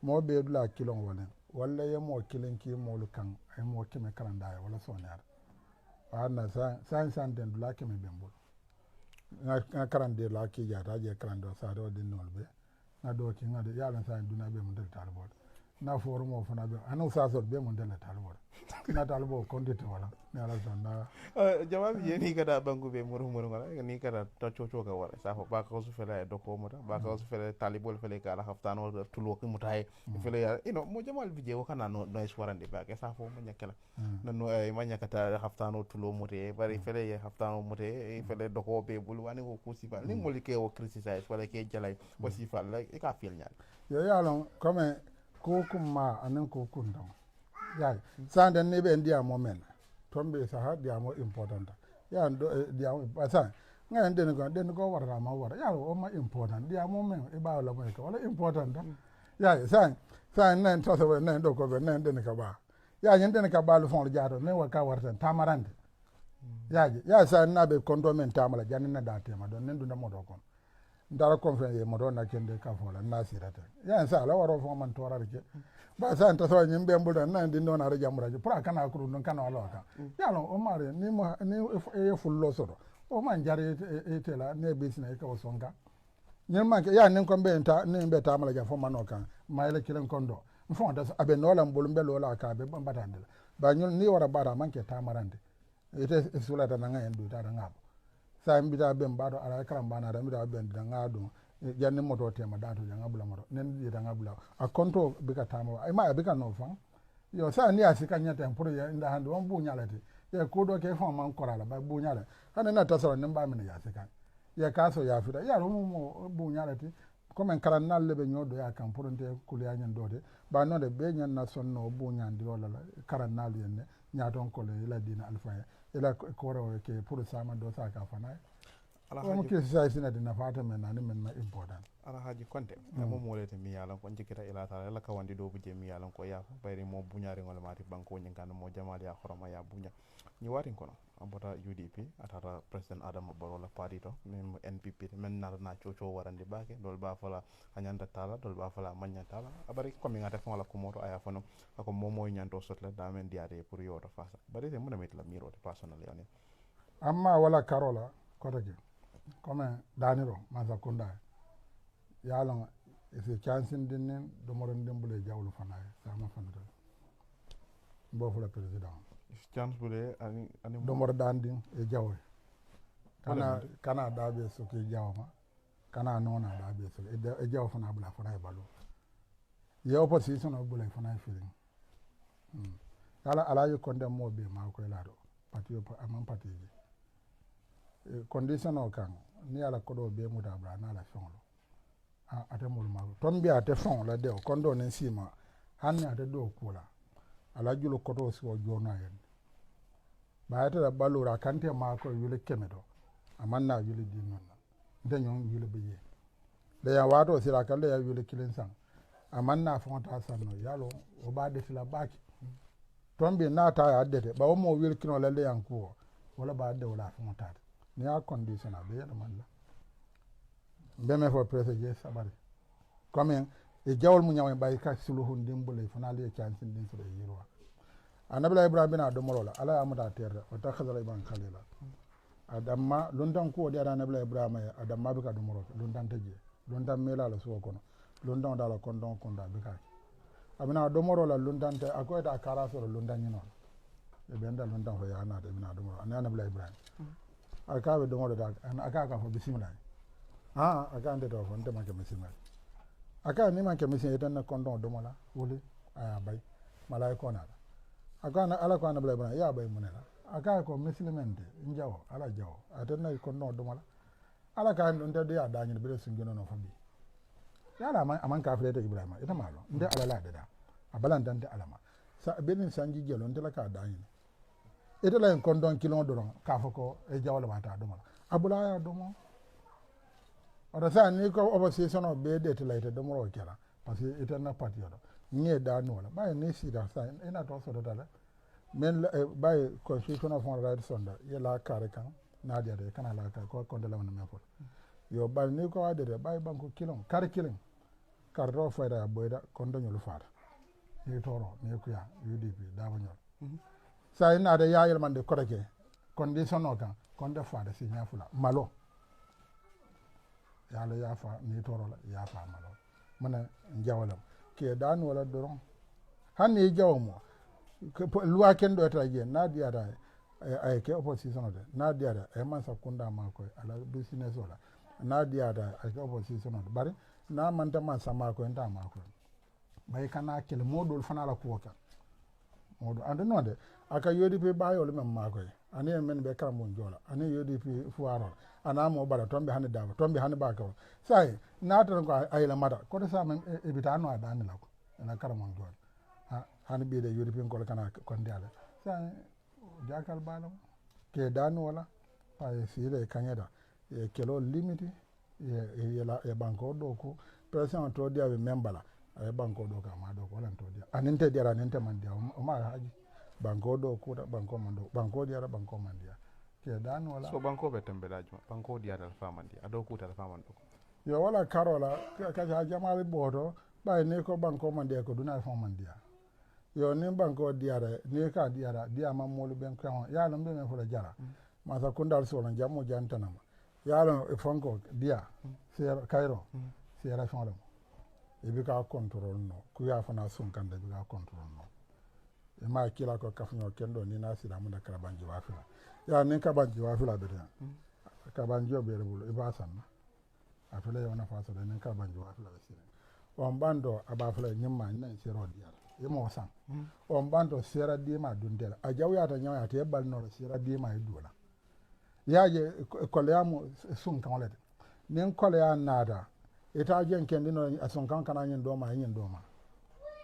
molbe dula kilon walen walla ye mo kilen ki molu kan ay mo keme kalanda wala sonar ana san den dula keme bembol na karande la ki ja ta je kalando sa do din nolbe na do ki ngade ya lan san duna be mun del talbot na forum mo fana be anu sa so be mun del talbot na talbo kondite wala ne ala sanna jawabi ye ni kada bangu be muru ngala ni kada to chocho ka wala sa ba ka su fele do ko mota ba ka su fele talibol fele ka la haftano tulo ki mutaye fele ya mo jamal video kana no iswarande ba ke sa fo mo nyakela no ma nyakata haftano tulo mute bari fele ye haftano mute fele do ko be bul wani ko kusifa ni mo like o criticize wala ke jalay wasifa la e ka fil nyaal yo yalon comme ko kuma anan ko kundam ya sande ne be ndia moment tombe sa ha dia mo important ya ndo dia basa ngai den ko warra ma warra ya o ma important dia mo men e ba la mo ko wala important ya san nan to so nan do ko be nan den ka ba ya nyen den ka ba lu fon jaato ne wa ka warta tamarande ya san na be kondomen tamala janna da tema don nen du na mo do kon ndara conference ye mo do na kende ka fola na sirata ya sa la waro fo man torar ke ba sa anta so nyimbe mbuda na ndi non ara jamura je pra kana kuru non kana wala ka ya lo o mare ni mo ni e fullo soro o man jare e tela ne bisina ka wasonga nyima ke ya nin ko be nta ni be ta mala ja fo man kan mayele kilen kondo mfo da abe no la mbulu mbelo la ka be batande ba nyul ni wara bara man ke ta marande ite sula ta nga endu ta ngabo sa mbita be mbado ara karamba na mbita be ngado janni moto tema dato janga bula moto nen di danga bula a konto bika tamo ay ma bika no fa yo sa ni asika nyata pour ya nda hande won bu nyalati ye ko do ke fo man korala ba bu nyala hande na tasara nen ba min ya sika ye kaso ya fida ya ro mo bu nyalati comme karan nalle be nyodo ya kan pour nte kuliya nyen dode ba no de be nyen na sonno bu nyandi wala karan nalle yenne nyaton ko le ila dina alfa ila ko ro ke pour sama do sa ka fana ala ke sai sina dina fata men nani men ma important ala haji konte mo molete mi yalan ko jikita ila ta la kawandi do buje mi yalan ko ya bayri mo buñari ngol mati banko nyinkana mo jamal ya xoroma ya buña ni watin kono ambota UDP atata president Adama Barrow la party to même NPP men na chocho warande bake dol ba fala anyanda tala dol ba fala manya tala abari ko mi ngata fon la ko moto aya fono ako mo moy nyanto sotle da men diade pour yoto fasa bari te muna metla miro te personnel yani amma wala karola kotake comme daniro masa kunda yalon ese chansin dinne do moron dembule jawlu fana sama fanda bo fula president chance bule ani do mor dandin e jawe kana dabe so ke jawma kana nona dabe so e jaw fana bula fana e balu ye opposition o bula fana feeling ala yo konde mo be ma ko lado parti amam parti condition o kan ni ala kodo be mu da bra na la fonglo ate mul ma tombi ate fong la de kondo ne sima hanni ate do kula ala julo kodo so jona yen ba ate da balura kante ma ko yule kemedo amanna yule dinnon de nyon yule beye de ya wato sira kalle ya yule kilen san amanna fonta sanno yalo o ba de la baki tombi na ta ya de ba o mo yule kino la le yanko wala ba de wala fonta ni a condition abe ya malla beme fo presse je sabari comme e jawol mu nyaw bay ka suluhun dimbule fanali e chance din so yirwa anabla ibrahim bin adomorola ala amuda terra wa takhadha ibn khalila adamma lundan ko di ada nabla ibrahima adamma be ka dumoro lundan teje lundan mela la so kono lundan dala kondon konda be ka abina domoro la lundan te akoy da kara so lundan ni non e benda lundan ho yana de bina domoro ana nabla ibrahima aka be domoro da aka ka fo bismillah aka ande do fo ndema ke bismillah aka ni man ke bismillah tan kondon domola wuli aya bay malaiko na aka na ala ko nabla ibrahima ya bay munela aka ko muslimen de njawo ala jawo atanna ko no dumala ala ka ndon de ya danyi be sun no fabi yala aman kafire de ibrahima ita malo nde ala la da abalan dan de alama sa benin sanji gelo ndela ka danyi ita la ko don kilon doron ka foko e jawla mata dumala abula ya dumo oda sa ni ko opposition o be de tela ite dumoro kala parce que ita na parti odo ni da no la ba ni si da sa ina to so do dala men by constitution of human rights sonda yela kare kan nadia de kana la ka ko konde la me fo yo bal ni ko ade de bay banko kilon kare kilin kar do fayda boyda kondo nyolu faata ni toro ni ko ya UDP da ba nyol sa ina de yaayel man de koreke condition o kan konde faada si nyafula malo yalla ya fa ni toro la ya fa malo mana njawalam ke dan wala doron hanni jawmo loi ken do ta je na diara ay ke opposition de na diara e man sakunda ma ko ala business wala na diara ay ke opposition de bari na man ta man sama ko nda ma ko bay kana kel modol fana la ko ka modo and no de aka UDP ba yo le ma ko ani men be kala mon jola ani UDP fuaro ana mo bala tombe hande dawa tombe hande ba ko sai na tan ko ay la mata ko de sa men e bitano adani la ko na kala mon jola hani ɓiide European kol kana konde ala sa jakal balam ke danu wala ay sile kanyada e kelo limiti e banko do ko pression to dia be membala e banko do ka ma do ko lan to dia aninte dia aninte man dia o ma haji banko do ko da banko man do banko dia banko man dia ke danu wala so banko be tembe dajuma banko dia dal famandi ado ko dal famandi ko yo wala karola ka jamal bodo bay ne ko banko man dia ko duna famandi dia yo ni banko diara ni ka diara dia ma molu ben kan ya lo ben fo la jara ma sa kundal so lan jammo jantana ma ya lo e fonko dia ser kairo sera fon lo e bi ka control no ku ya fana sun kan da bi ka control no e ma kila ko kafnyo kendo ni na sira mun da karabanji wafila ya ni ka banji wafila be tan ka banjo be rebulo e ba sanna afila yo na faso da ni ka banji wafila be sira on bando abafila nyimma nan sero diara yemo san on bando sera dima dundela a jawyata nyawata e balno sera dima e dula yaje kolyamu sun kan walete nen kolya nada eta jen kendino asun kan kana nyin doma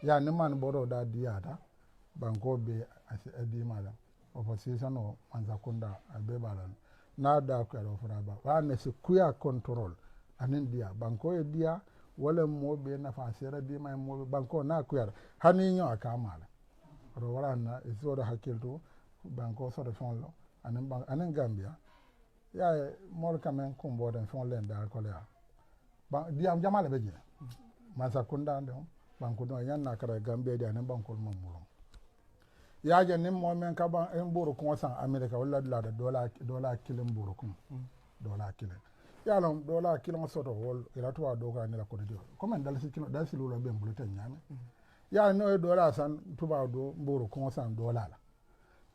ya ne man bodo da diata banko be dima la opposition o manza kunda abe balan nada ko ro fura ba wa ne se kuya control anin dia banko e dia wala mo be na fa sera di mai mo banko na kuyar hani nyo akamala ro wala na iso da hakilto banko so da fonlo anan gambia ya mol kamen kumbo den fon len da ko ya ba diam jamala be je masa kunda ndo banko do yan na kara gambia di anan banko mo mulo ya je nim mo men ka ban en buru ko san america wala la da dola kilim buru kum dola kilim yalon dola kilo soto wol ila to do ka ni la ko dio comme dal si lo be mbulu tan nyame ya no dola san tuba do mburu ko san dola la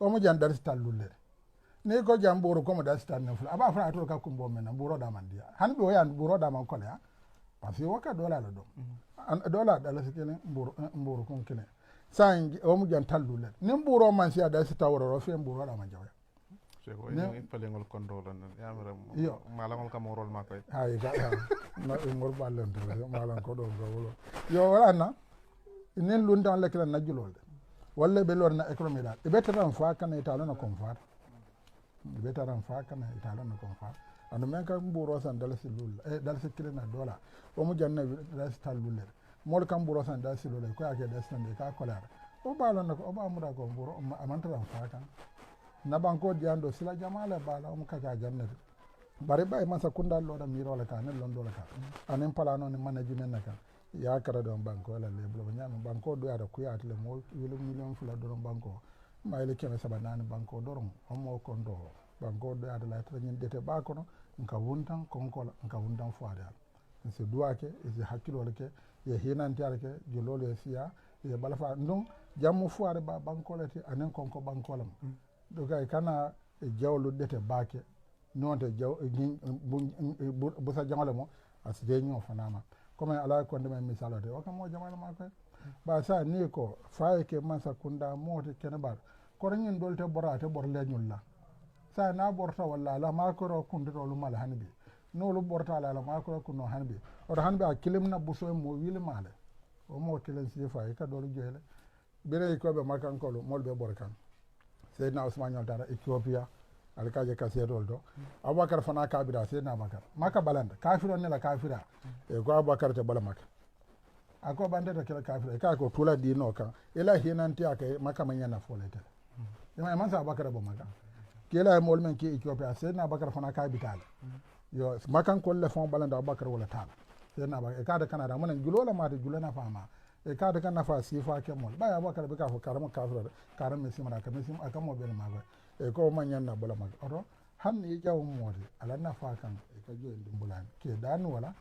o mo jan dal si talulle ne ko jam mburu ko mo dal si tan ne fula aba fana to ka kumbo men mburu da man dia han be yan mburu da man ko ya parce que waka dola la do dola dal si kene mburu ko kene san o mo jan talulle ne mburu man si dal si tawro fe mburu da man jawya ko ni palengol control nan yamara malangol kam rol makay ay ga na ngor ballen to malang ko do gawlo yo wala nen lundan lekla najulol walla be lor na economy da be taran fa kan italo na confar be taran fa kan italo na confar anu men ka mburo san dal silul dal sikile na dola o mu janna dal silul mol kam mburo san dal silul ko ake dal san ka kolar o balon ko o ba mu da ko mburo amantara fa kan na banko diando sila jamala bala o kaka jannati bare bay masa kunda loda miro la kan londo la kan anen palano ni management na kan ya kara don banko la leblo nyam banko do ya da kuya mo 1 million fula do banko mayle keme sabanani banko doron o mo kondo banko do adala tra nyin dete ba kono nka wuntan konkola nka wuntan fuadal se duake e hakkilo ke ye hinanti arke jololo siya ye balafa ndon jammu fuade ba bankolati anen konko bankolam do kay kana e jawlu dete baake nonte jaw busa jangale mo asde nyo fanama comme ala ko ndema misalode o kam mo jamala ma ko ba sa ni ko faye ke masa kunda moti kene bar ko nyin dolte borate borle nyulla sa na borta walla la ma ko ro kundiro lu mal hanbi no lu borta la ma ko ko no hanbi o hanbi a kilimna buso mo wili male o mo kilen si faye ka do lu jele bere ko be makan ko lu molbe borkan Seydina Ousmane Ñoltara Ethiopia alkaje kasetol do Abubakar fana kabira Seydina Abubakar maka balanda kafiro ne la kafira e ko Abubakar te bala maka ako bande to kala kafira ka ko tula dino kan ila hinanti aka maka manyana folete yama man sa Abubakar bo maka kila mol men ki Ethiopia Seydina Abubakar fana kabita yo makan ko le fon balanda Abubakar wala tan Seydina Abubakar e ka da Canada mun julola ma de julana fama e ka da kana fa sifa ke mol ba Abubakar be ka fo karamo kafira karamo simara kamisim aka mo be mago e ko manyanna bola mag oto hanni jaw modi ala nafa kan e ka joyi dumbulan ke danu wala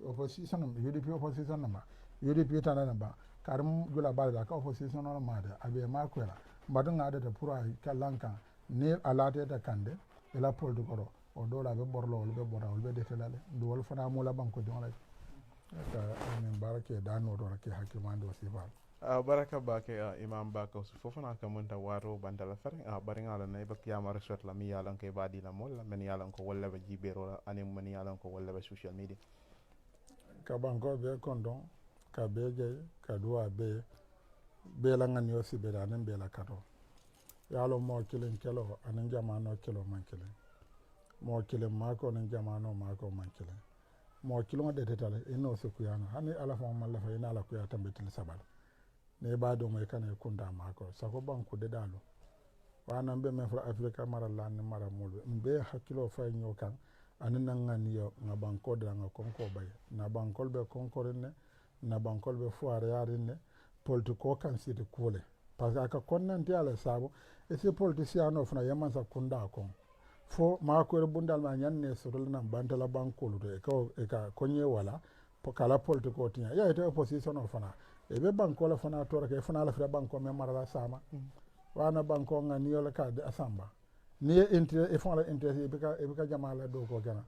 opposition UDP opposition namba UDP tanana ba karam gula balda ka opposition no made abe makwela mbadun ade ta pura kalanka ni alate ta kande ila pol du koro o dola be borlo be bora be detelale du wol fana mo la banko jonla ka min barake danu do ke hakimando sifal baraka bake imam baka fofana ka munta waro bandala fare baringala nay bak yama resort la mi yalan ke badi la mol men yalan ko walla be jibero la anim men yalan ko walla be social media ka banko be kondon ka beje ka duwa be la ngani osi be danen be la kato yalo mo kilen kelo anan jamano kelo man kilen mo kilen mako nan jamano mako man kilen mo kilon de tetale ino se kuyana hani ala fa malla fa ina la kuya tambetil sabal ne ba do mai kana kunda mako sako banku de dalo wana be men fra afrika mara lan mara mulbe be hakilo fa nyokan anan ngani yo nga banko de nga konko bay na bankol be konkorine na bankol be fuare yarine politiko kan sidi kule parce que aka konnanti ala sabo e se politiciano fna yaman sa kunda kon fo mako re bundal ma nyanne so dol nan bantala bankolu de ko e ka konye wala po kala politiko tinya ya ite opposition of fana e be banko la fana to ke fana la fra banko me mara sama wana banko ngani yola ka de asamba ni intere e fona intere e be ka jamala do ko kana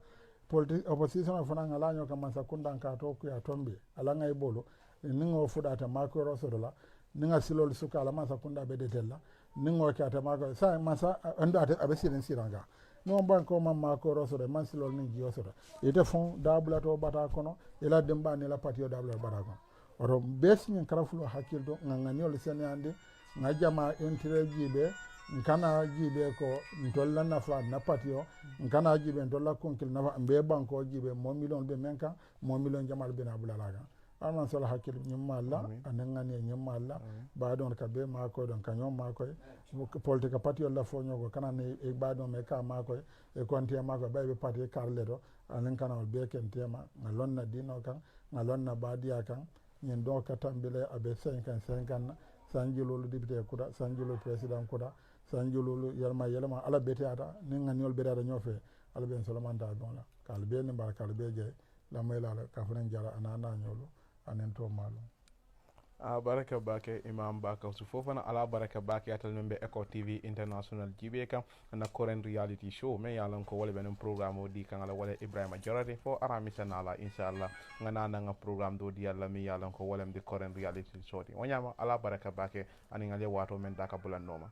opposition fana ngala nyo ka man sa kunda ka to ku ya tombe ala ngai bolo ningo fudata mako ro so dola ninga silol sukala man sa kunda be detella ningo ka ta mako sa masa anda abe sirin siranga non banko mamma ko rosore mansilol ni jiyo soto ite fon dabula to bata kono ila demba ni la patio dabula bata kono oro besi nyen karafulo hakildo ngangani ol senande ngajama intire jibe nkana jibe ko ntolla nafa na patio nkana jibe ntolla konkil nafa mbe banko jibe mo million be menka mo million jamal be na bulalaga alman sala hakil nyumma alla anengani nyumma alla ba don ka be ma ko don kanyo ma ko politika parti la fo nyogo kana ne e ba don me ka ma ko e konti ma ko be parti karle do anen kana be ken tema ngalon na dino kan ngalon na badia kan nyen do ka tambile abe 50 sanjulolu député kuda sanjulu président kuda sanjulu yelma ala betiata ningani betata nyofe ala ben solomanta don la kal be ne bar kal be je la mayla ka funen jara anana nyolo anen to malo baraka bake imam baka su fofana ala baraka bake atal membe Eco TV International jibe kam na current reality show me yalan ko wala benen programme di kan ala wala Ibrahima Jorate fo aramisa nala inshallah ngana nga programme do di yalla mi yalan ko wala di current reality show di wonyama ala baraka bake ani ngale wato men daka bulan noma